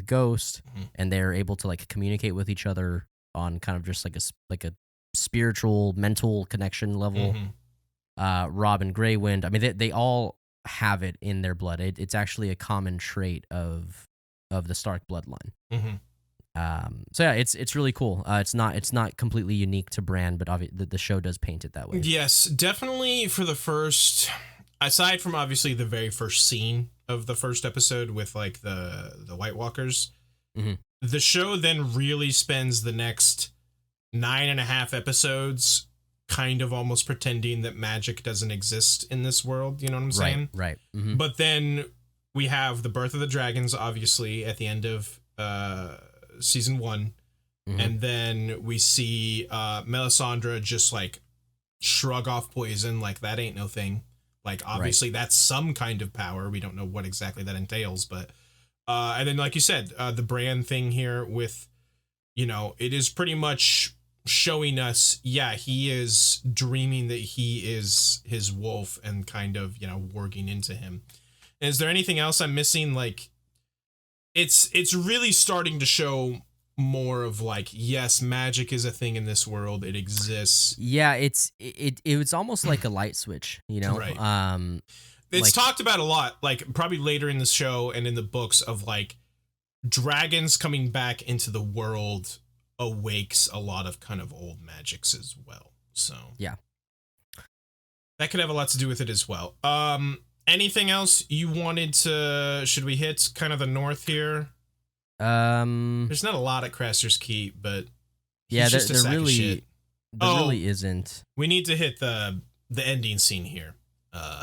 Ghost, Mhm. and they're able to like communicate with each other on kind of just like a spiritual mental connection level. Mm-hmm. Robb and Grey Wind, I mean they all have it in their blood. It's actually a common trait of the Stark bloodline. Mm-hmm. So yeah, it's really cool. It's not completely unique to Bran, but the show does paint it that way. Yes, definitely for the first, aside from obviously the very first scene of the first episode with like the White Walkers, Mhm. the show then really spends the next 9.5 episodes kind of almost pretending that magic doesn't exist in this world. You know what I'm saying? Right. Mhm. But then we have the birth of the dragons, obviously, at the end of season 1. Mhm. And then we see Melisandre just like shrug off poison like that ain't no thing. Like obviously that's some kind of power. We don't know what exactly that entails, but and then like you said, the Bran thing here with, it is pretty much showing us, yeah, he is dreaming that he is his wolf and kind of, warging into him. And is there anything else I'm missing? Like it's really starting to show more of like, yes, magic is a thing in this world. It exists. Yeah, it's almost like a light switch, Right. It's like- talked about a lot, like probably later in the show and in the books, of like dragons coming back into the world awakes a lot of kind of old magics as well. So Yeah. that could have a lot to do with it as well. Anything else you wanted to, should we hit kind of the north here? There's not a lot at Craster's Keep, but he's yeah, just a there sack of really shit. really isn't. We need to hit the ending scene here.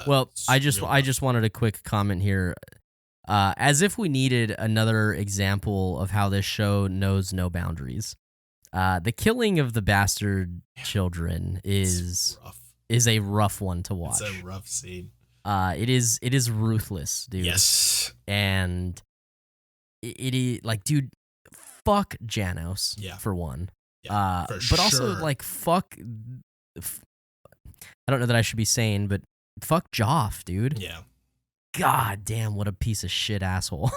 Well, it's I real just wanted a quick comment here. As if we needed another example of how this show knows no boundaries. The killing of the bastard children It's rough. is a rough one to watch. It's a rough scene. It is ruthless, dude. Yes. And it is like, dude, fuck Janos. Yeah. For one. Yeah, for but also sure. like fuck. I don't know that I should be saying, but fuck Joff, dude. Yeah. God damn, what a piece of shit asshole.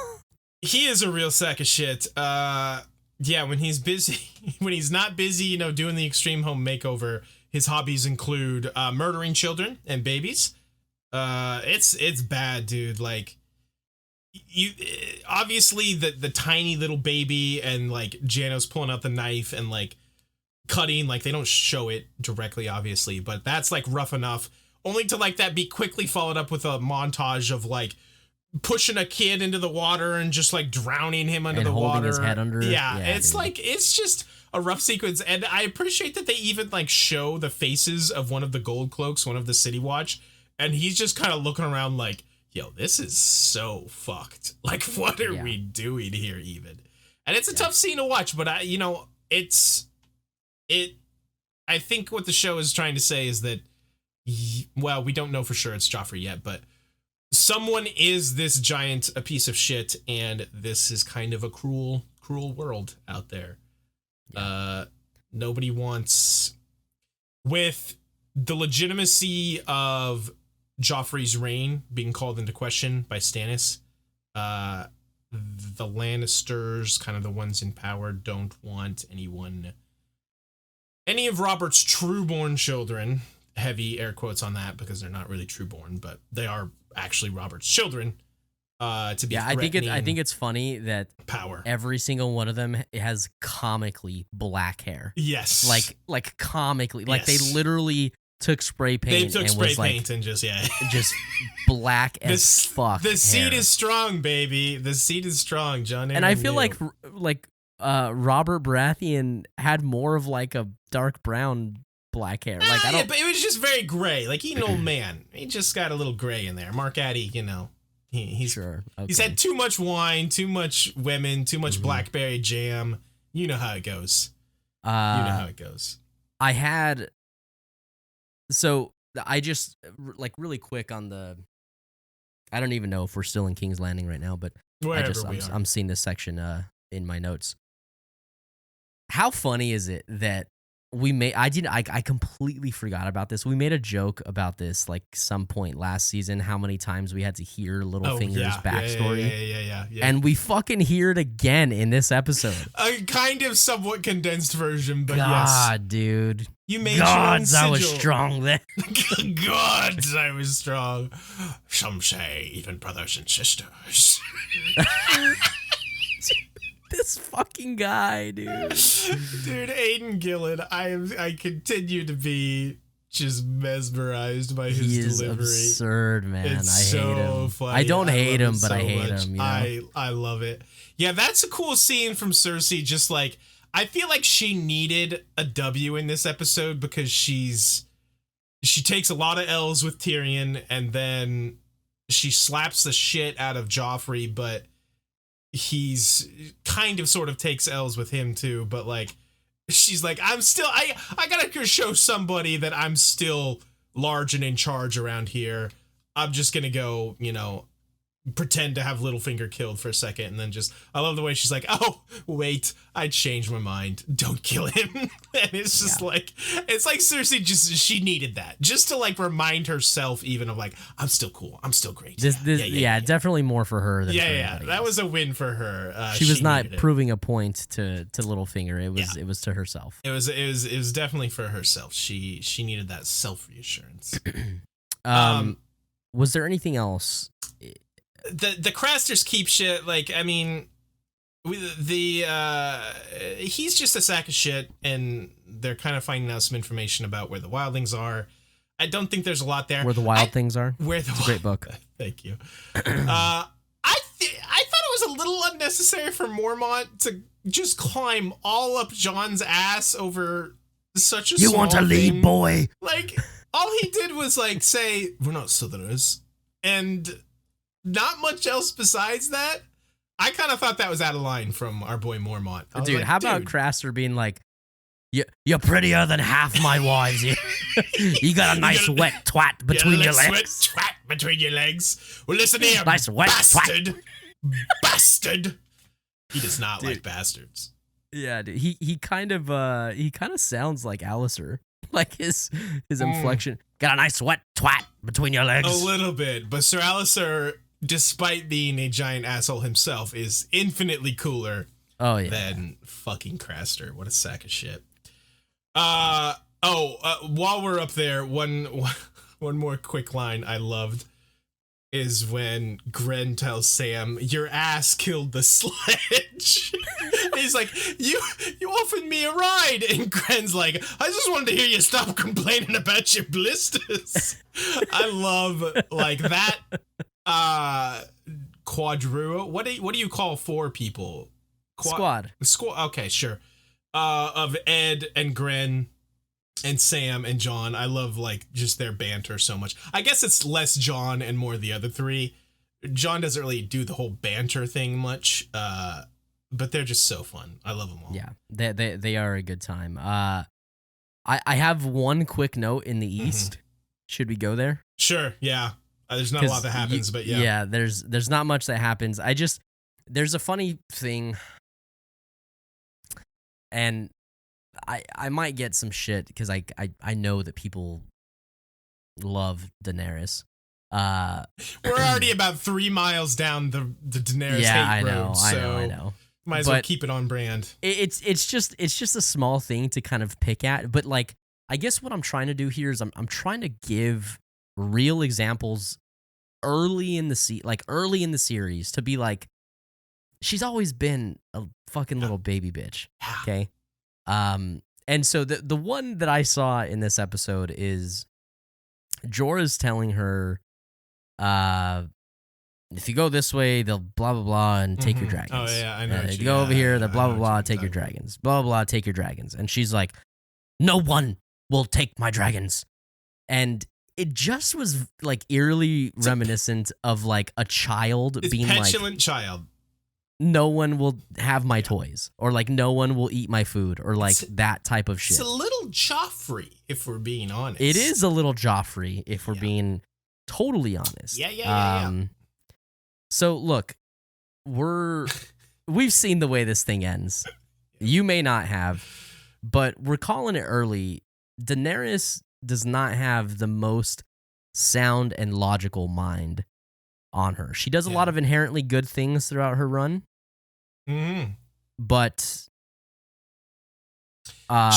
He is a real sack of shit. Yeah, when he's busy, when he's not busy, doing the extreme home makeover, his hobbies include murdering children and babies. It's bad, dude. Like, you obviously the tiny little baby and like Janos pulling out the knife and like cutting, like they don't show it directly, obviously, but that's like rough enough. Only to like that be quickly followed up with a montage of like pushing a kid into the water and just like drowning him under And the holding water. his head under. Yeah, Yeah, it's dude. like, it's just a rough sequence. And I appreciate that they even like show the faces of one of the gold cloaks, one of the City Watch, and he's just kind of looking around like, yo, this is so fucked. Like, what are Yeah. we doing here even? And it's a tough scene to watch, but I think what the show is trying to say is that, well, we don't know for sure it's Joffrey yet, but someone is this giant a piece of shit, and this is kind of a cruel world out there. Nobody wants, with the legitimacy of Joffrey's reign being called into question by Stannis, the Lannisters, kind of the ones in power, don't want any of Robert's true-born children, heavy air quotes on that because they're not really true-born, but they are actually Robert's children, to be Yeah, I think threatening it's funny that power. every single one of them has comically black hair. Yes. Like comically. Like they Yes. literally took spray They paint took and spray was paint like and just black as This- fuck. The seed hair. is strong, baby. The seed is strong, John. And I feel like Robert Baratheon had more of like a dark brown black hair. Like I yeah, don't but it was just very gray. Like he's an old man. He just got a little gray in there. Mark Addy, he's sure. he's Okay. had too much wine, too much women, too much Mhm. blackberry jam. You know how it goes. You know how it goes. I had so I just like really quick on the I don't even know if we're still in King's Landing right now, but Wherever we are. I'm seeing this section in my notes. How funny is it that I completely forgot about this. We made a joke about this like some point last season, how many times we had to hear Littlefinger's backstory. Yeah. And we fucking hear it again in this episode. A kind of somewhat condensed version, but yes. God, dude. You made Gods, your I own was sigil. strong then. Gods, I was strong. Some say even brothers and sisters. This fucking guy, dude. Dude, Aidan Gillen, I continue to be just mesmerized by his He is delivery. absurd, man. It's I so hate him. funny. I don't hate love him, it but I so hate much. him. You know? I love it. Yeah, that's a cool scene from Cersei. Just like I feel like she needed a W in this episode because she takes a lot of L's with Tyrion, and then she slaps the shit out of Joffrey, but he's kind of sort of takes L's with him too. But like she's like, I gotta show somebody that I'm still large and in charge around here. I'm just gonna go, pretend to have Littlefinger killed for a second, and then I love the way she's like, oh wait, I changed my mind, don't kill him. And it's just like, it's like Cersei she needed that just to like remind herself even of like, I'm still cool, I'm still great. Definitely more for her than for that anybody else. was a win for her. She was not needed it. proving a point to Littlefinger. It was to herself. It was definitely for herself. She needed that self reassurance. Was there anything else? The Crasters keep shit. Like, I mean, he's just a sack of shit, and they're kind of finding out some information about where the wildlings are. I don't think there's a lot there. Where the wild things are. It's a great book. Thank you. I thought it was a little unnecessary for Mormont to just climb all up John's ass over such a small thing. boy? Like, all he did was like say, we're not Southerners, and not much else besides that. I kind of thought that was out of line from our boy Mormont. Dude, how about Craster being like, you're prettier than half my wives. You got a nice wet twat between your legs. Wet twat between your legs. Well, listen here, Nice wet bastard. Bastard. He does not like bastards. Yeah, dude. He kind of sounds like Alistair. Like his inflection. Got a nice wet twat between your legs. A little bit, but Sir Alistair, despite being a giant asshole himself, is infinitely cooler than fucking Craster. What a sack of shit. While we're up there, one more quick line I loved is when Gren tells Sam, your ass killed the sledge. He's like, you offered me a ride, and Gren's like, I just wanted to hear you stop complaining about your blisters. I love like that quadruo. What do you call four people? Squad. Okay, sure. Of Ed and Gren and Sam and John. I love like just their banter so much. I guess it's less John and more the other three. John doesn't really do the whole banter thing much, but they're just so fun. I love them all. Yeah, they are a good time. I have one quick note in the East. Mm-hmm. Should we go there? Sure. Yeah. There's not a lot that happens, but yeah. Yeah, there's not much that happens. There's a funny thing, and I might get some shit because I know that people love Daenerys. We're already about 3 miles down the Daenerys hate road. I know. Might as well keep it on brand. It's just a small thing to kind of pick at, but like I guess what I'm trying to do here is I'm trying to give real examples early in the series to be like, she's always been a fucking little baby bitch. Okay. And so the one that I saw in this episode is Jorah's telling her, if you go this way, they'll blah blah blah and take your dragons. Oh yeah, I know. If you go over here, they'll blah blah blah, take your dragons. Blah blah blah, take your dragons. And she's like, no one will take my dragons. And it just was like eerily reminiscent of like a child being like, petulant child. No one will have my toys, or like no one will eat my food, or like that type of shit. It's a little Joffrey, if we're being honest. It is a little Joffrey, if we're being totally honest. Yeah. So look, we've seen the way this thing ends. You may not have, but we're calling it early. Daenerys does not have the most sound and logical mind on her. She does a lot of inherently good things throughout her run. Mm-hmm. But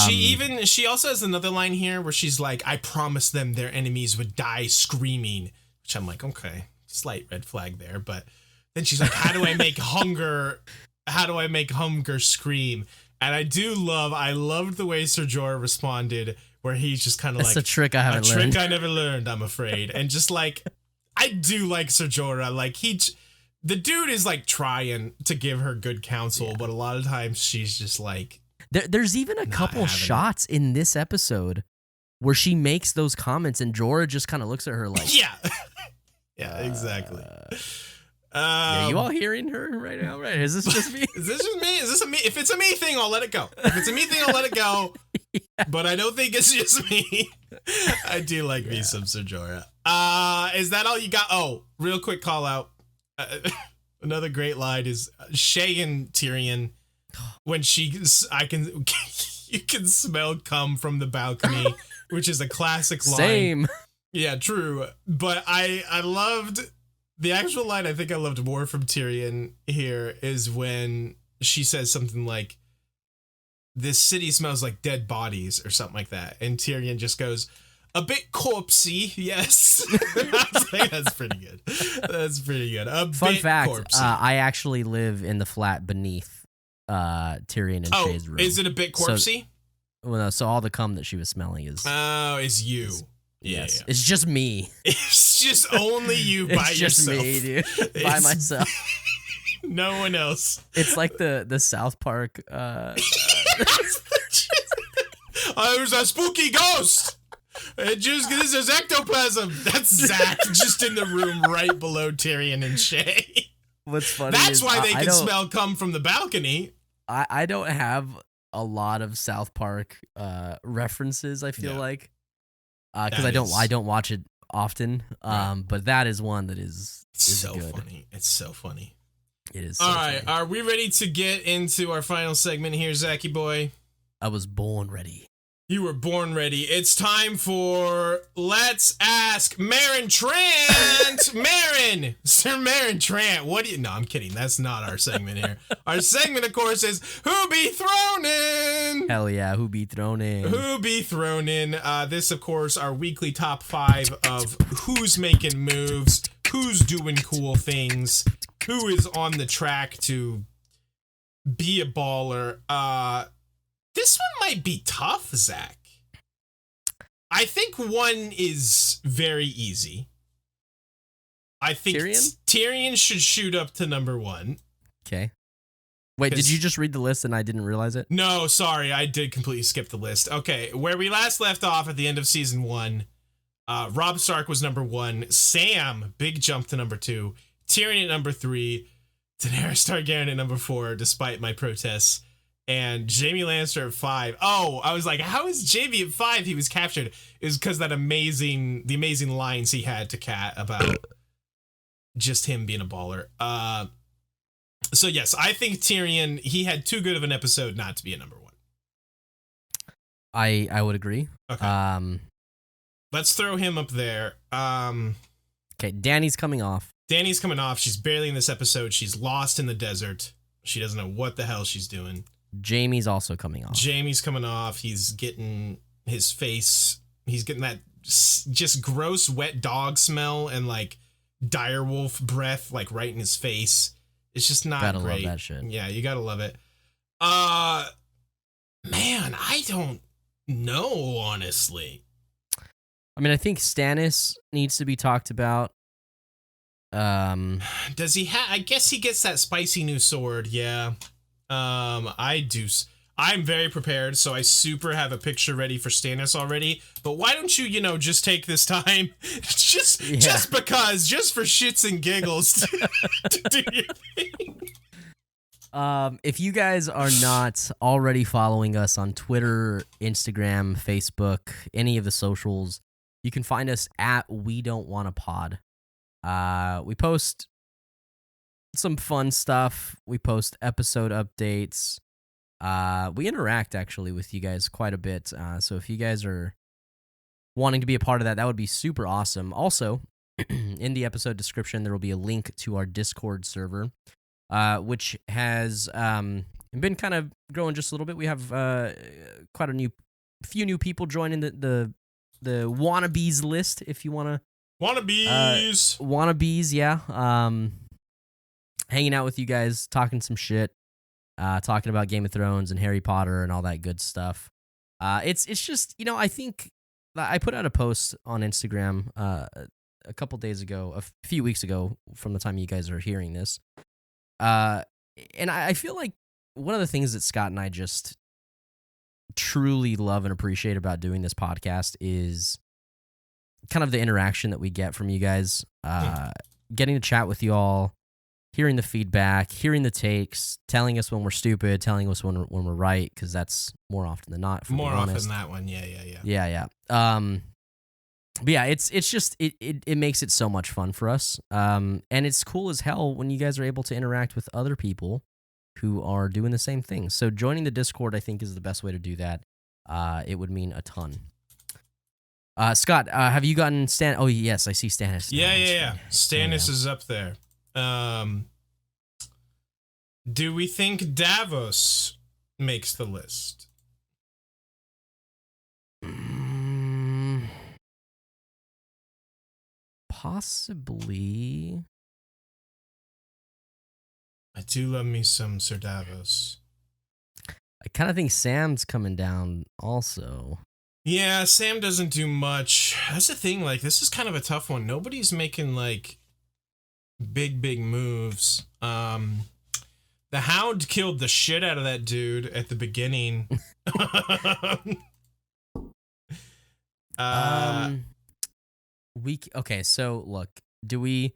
she also has another line here where she's like, I promised them their enemies would die screaming, which I'm like, okay, slight red flag there. But then she's like, how do I make hunger scream? And I loved the way Ser Jorah responded, where he's just kind of like, a trick I haven't learned. A trick I never learned, I'm afraid. And just like, I do like Ser Jorah. Like the dude is like trying to give her good counsel, but a lot of times she's just like. There's even a couple shots in this episode where she makes those comments, and Jorah just kind of looks at her like, yeah, exactly. Are you all hearing her right now? Right? Is this just me? Is this just me? Is this a me? If it's a me thing, I'll let it go. If it's a me thing, I'll let it go. But I don't think it's just me. I do like me some Ser Jorah. Is that all you got? Oh, real quick call out. Another great line is Shay and Tyrion when you can smell cum from the balcony, which is a classic line. Same. Yeah, true. But I loved the actual line. I think I loved more from Tyrion here is when she says something like, this city smells like dead bodies or something like that. And Tyrion just goes, a bit corpsey, yes. I was like, that's pretty good. That's pretty good. Fun fact, corpsey. I actually live in the flat beneath Tyrion and Shay's room. Is it a bit corpsey? So all the cum that she was smelling is... is you. Yes. Yeah. It's just me. It's just only you by it's yourself. Just me, dude. By myself. No one else. It's like the South Park... There's a spooky ghost. This is ectoplasm. That's Zach just in the room right below Tyrion and Shay. What's funny That's why they can smell cum from the balcony. I don't have a lot of South Park references, I feel like. Because I don't watch it often. But that is one that is so good. Funny. It's so funny. It is. All right, are we ready to get into our final segment here, Zachy boy? I was born ready. You were born ready. It's time for Let's Ask Marin Trant. Marin, Sir Marin Trant. What do you? No, I'm kidding. That's not our segment here. Our segment, of course, is Who Be Thrown In. Hell yeah, Who Be Thrown In? Who Be Thrown In? This, of course, our weekly top 5 of who's making moves, who's doing cool things, who is on the track to be a baller. This one might be tough, Zach. I think one is very easy. I think Tyrion should shoot up to number 1. Okay. Wait, did you just read the list and I didn't realize it? No, sorry. I did completely skip the list. Okay, where we last left off at the end of season 1, Robb Stark was number 1. Sam, big jump to number 2. Tyrion at number 3. Daenerys Targaryen at number 4, despite my protests. And Jaime Lannister at 5. Oh, I was like, how is Jaime at 5? He was captured. It was because the amazing lines he had to Kat about just him being a baller. So yes, I think Tyrion, he had too good of an episode not to be a number 1. I would agree. Okay. Let's throw him up there. Okay, Dany's coming off. Dany's coming off. She's barely in this episode. She's lost in the desert. She doesn't know what the hell she's doing. Jaime's also coming off. Jaime's coming off. He's getting his face. He's getting that just gross wet dog smell and like direwolf breath like right in his face. It's just not Gotta great. love that shit. Yeah, you gotta love it. Man, I don't know, honestly. I mean, I think Stannis needs to be talked about. Does he have? I guess he gets that spicy new sword. Yeah. I do. I'm very prepared, so I super have a picture ready for Stannis already. But why don't you, just take this time, just because, just for shits and giggles, to do your thing. If you guys are not already following us on Twitter, Instagram, Facebook, any of the socials, you can find us at We Don't Want a Pod. We post some fun stuff. We post episode updates. We interact actually with you guys quite a bit. So if you guys are wanting to be a part of that, that would be super awesome. Also, in the episode description, there will be a link to our Discord server, which has been kind of growing just a little bit. We have quite a few new people joining the wannabes list. If you want to wannabes, yeah. Hanging out with you guys, talking some shit. Talking about Game of Thrones and Harry Potter and all that good stuff. It's just, I think I put out a post on Instagram a couple days ago, a few weeks ago from the time you guys are hearing this. And I feel like one of the things that Scott and I just truly love and appreciate about doing this podcast is kind of the interaction that we get from you guys, getting to chat with you all, hearing the feedback, hearing the takes, telling us when we're stupid, telling us when we're right, because that's more often than not. More often than that one, yeah. But yeah, it's just it makes it so much fun for us. And it's cool as hell when you guys are able to interact with other people who are doing the same thing. So joining the Discord, I think, is the best way to do that. It would mean a ton. Scott, have you gotten Stan? Oh yes, I see Stannis. Yeah. Stannis is up there. Do we think Davos makes the list? Possibly. I do love me some Sir Davos. I kind of think Sam's coming down also. Yeah, Sam doesn't do much. That's the thing, this is kind of a tough one. Nobody's making, big moves. The Hound killed the shit out of that dude at the beginning. Okay, so look, do we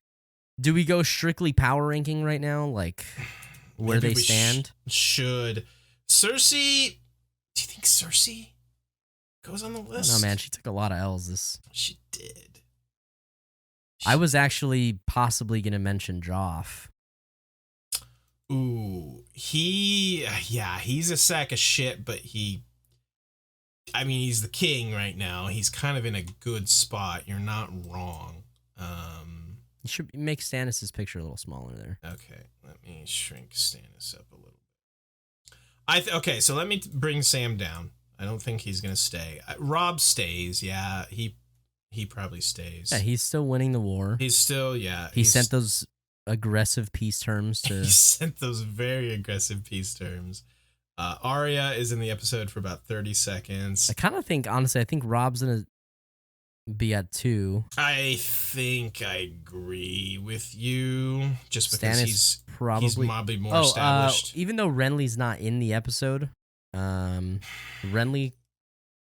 go strictly power ranking right now, where they stand? Should Cersei? Do you think Cersei goes on the list? No, man, she took a lot of L's. She did. I was actually possibly gonna mention Joff. Ooh, he's a sack of shit, but he's the king right now. He's kind of in a good spot. You're not wrong. You should make Stannis' picture a little smaller there. Okay, let me shrink Stannis up a little bit. Okay, so let me bring Sam down. I don't think he's gonna stay. Robb stays. Yeah, he probably stays. Yeah, he's still winning the war. He's still, yeah. He sent those aggressive peace terms to... He sent those very aggressive peace terms. Arya is in the episode for about 30 seconds. I kind of think, honestly, I think Rob's going to be at 2. I think I agree with you. Just because Stannis he's probably more established. Even though Renly's not in the episode, Renly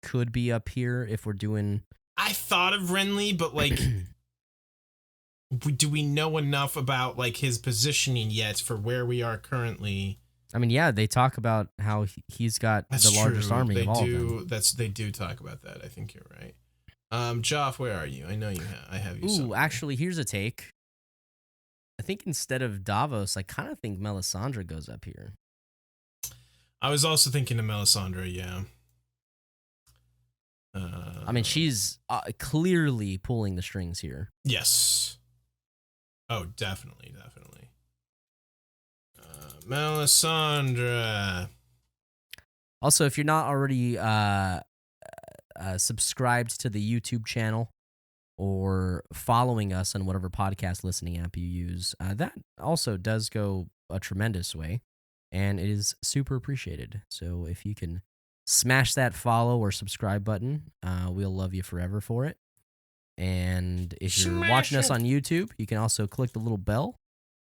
could be up here if we're doing... I thought of Renly, but do we know enough about his positioning yet for where we are currently? I mean, yeah, they talk about how he's got the largest army of all of them. They do talk about that. I think you're right. Joff, where are you? I know you I have you. Ooh, somewhere. Actually, here's a take. I think instead of Davos, I kind of think Melisandre goes up here. I was also thinking of Melisandre, yeah. I mean, she's clearly pulling the strings here. Yes. Oh, definitely. Melisandre. Also, if you're not already subscribed to the YouTube channel or following us on whatever podcast listening app you use, that also does go a tremendous way, and it is super appreciated. So if you can smash that follow or subscribe button, we'll love you forever for it. And if you're watching us on YouTube, you can also click the little bell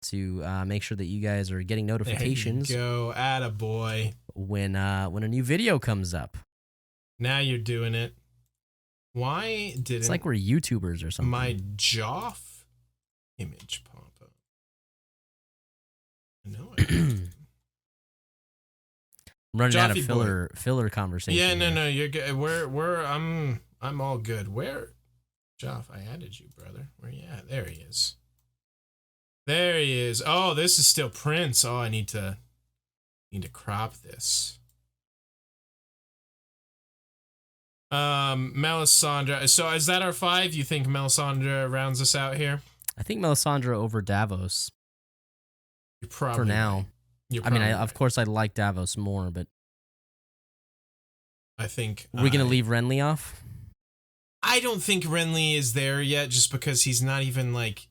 to make sure that you guys are getting notifications. There you go, attaboy. When a new video comes up. Now you're doing it. Why didn't it's like we're YouTubers or something? My Joff image pop up? No, I'm running out of Joffy filler conversation. Yeah, no, you're good. I'm all good. Where, Joff? I added you, brother. Where you at? There he is. There he is. Oh, this is still Prince. Oh, I need to crop this. Melisandre. So is that our 5? You think Melisandre rounds us out here? I think Melisandre over Davos. You're probably for now. Right. You're I mean, right. of course, I'd like Davos more, but I think we're gonna leave Renly off. I don't think Renly is there yet, just because he's not even like.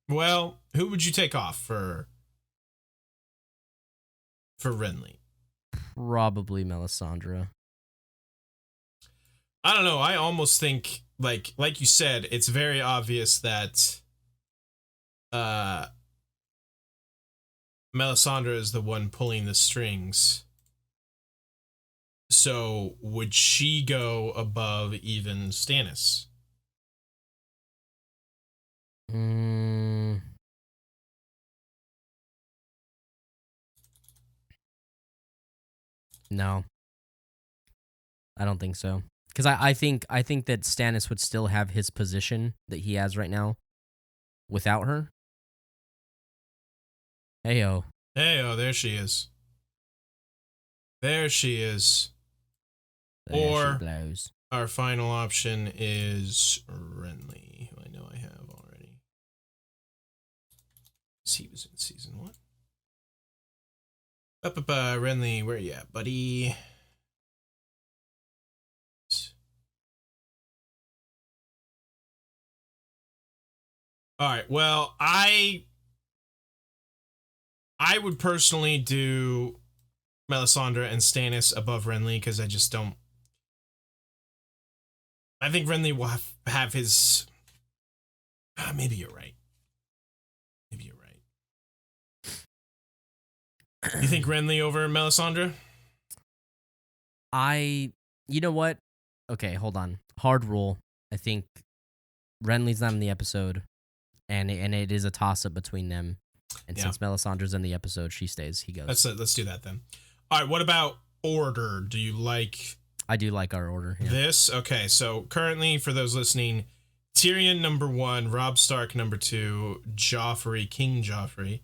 Well, who would you take off for Renly? Probably Melisandre. I don't know. I almost think, like you said, it's very obvious that Melisandre is the one pulling the strings. So would she go above even Stannis? No, I don't think so. Because I think that Stannis would still have his position that he has right now without her. Heyo. Heyo, there she is. There she is. There or she blows. Our final option is Renly, who I know I have already. He was in season 1. Renly, where you at, buddy? All right. Well, I would personally do Melisandre and Stannis above Renly, because I just don't. I think Renly will have his. Maybe you're right. Maybe you're right. You think Renly over Melisandre? You know what? Okay, hold on. Hard rule. I think Renly's not in the episode, and it is a toss-up between them. And since Melisandre's in the episode, she stays. He goes. Let's do that then. All right. What about order? Do you like? I do like our order. Yeah. This? Okay. So currently, for those listening, Tyrion number 1, Robb Stark number 2, King Joffrey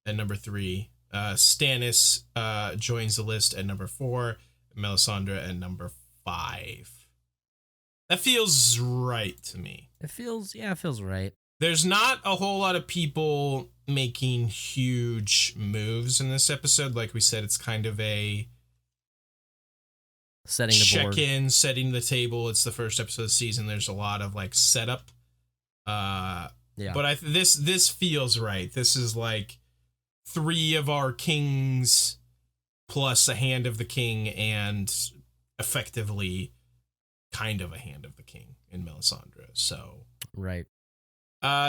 at number 3. Stannis joins the list at number 4. Melisandre at number 5. That feels right to me. It feels right. There's not a whole lot of people making huge moves in this episode. Like we said, it's kind of a setting the board. Check-in, setting the table. It's the first episode of the season. There's a lot of like setup. But this feels right. This is like 3 of our kings plus a hand of the king, and effectively kind of a hand of the king in Melisandre. So right.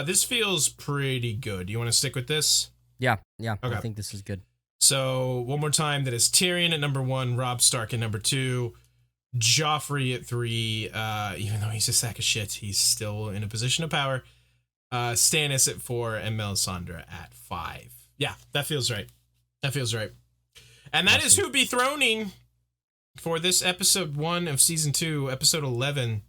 This feels pretty good. You want to stick with this? Yeah. Okay. I Okay. think this is good. So one more time, that is Tyrion at number 1, Robb Stark at number 2, Joffrey at 3. Even though he's a sack of shit, he's still in a position of power. Stannis at 4, and Melisandre at 5. Yeah, that feels right. That feels right. And that is who be throning for this episode 1 of season 2, episode 11.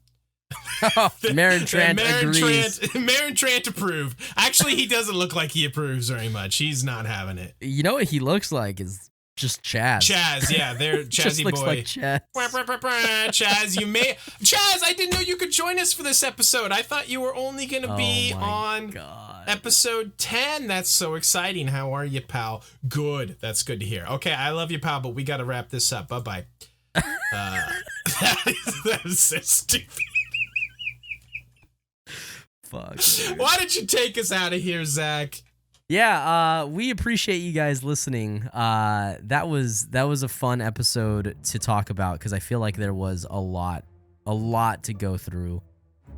Meryn Trant agrees. Meryn Trant approved. Actually, he doesn't look like he approves very much. He's not having it. You know what he looks like is just Chaz. Chaz, yeah, they're Chazzy just looks boy. like Chaz. Chaz, I didn't know you could join us for this episode. I thought you were only going to be on episode 10. That's so exciting. How are you, pal? Good. That's good to hear. Okay, I love you, pal, but we got to wrap this up. Bye-bye. That is so stupid. fuck. Why did you take us out of here, Zach? Yeah, we appreciate you guys listening. That was a fun episode to talk about because I feel like there was a lot to go through.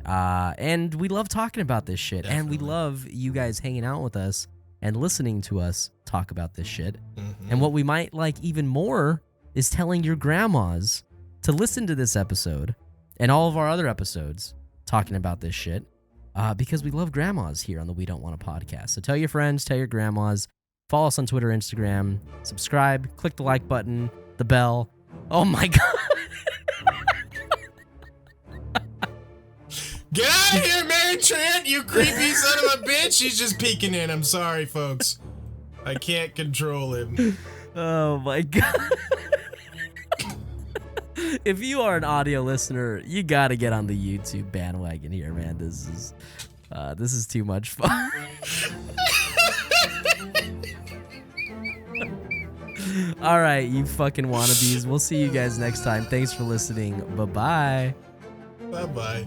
And we love talking about this shit. Definitely. And we love you guys hanging out with us and listening to us talk about this shit. Mm-hmm. And what we might like even more is telling your grandmas to listen to this episode and all of our other episodes talking about this shit. Because we love grandmas here on the We Don't Want a Podcast. So tell your friends, tell your grandmas, follow us on Twitter, Instagram, subscribe, click the like button, the bell. Oh my God. Get out of here, Mary Trent, you creepy son of a bitch. He's just peeking in. I'm sorry, folks. I can't control him. Oh my God. If you are an audio listener, you gotta get on the YouTube bandwagon here, man. This is too much fun. All right, you fucking wannabes. We'll see you guys next time. Thanks for listening. Bye-bye. Bye-bye.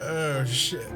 Oh, shit.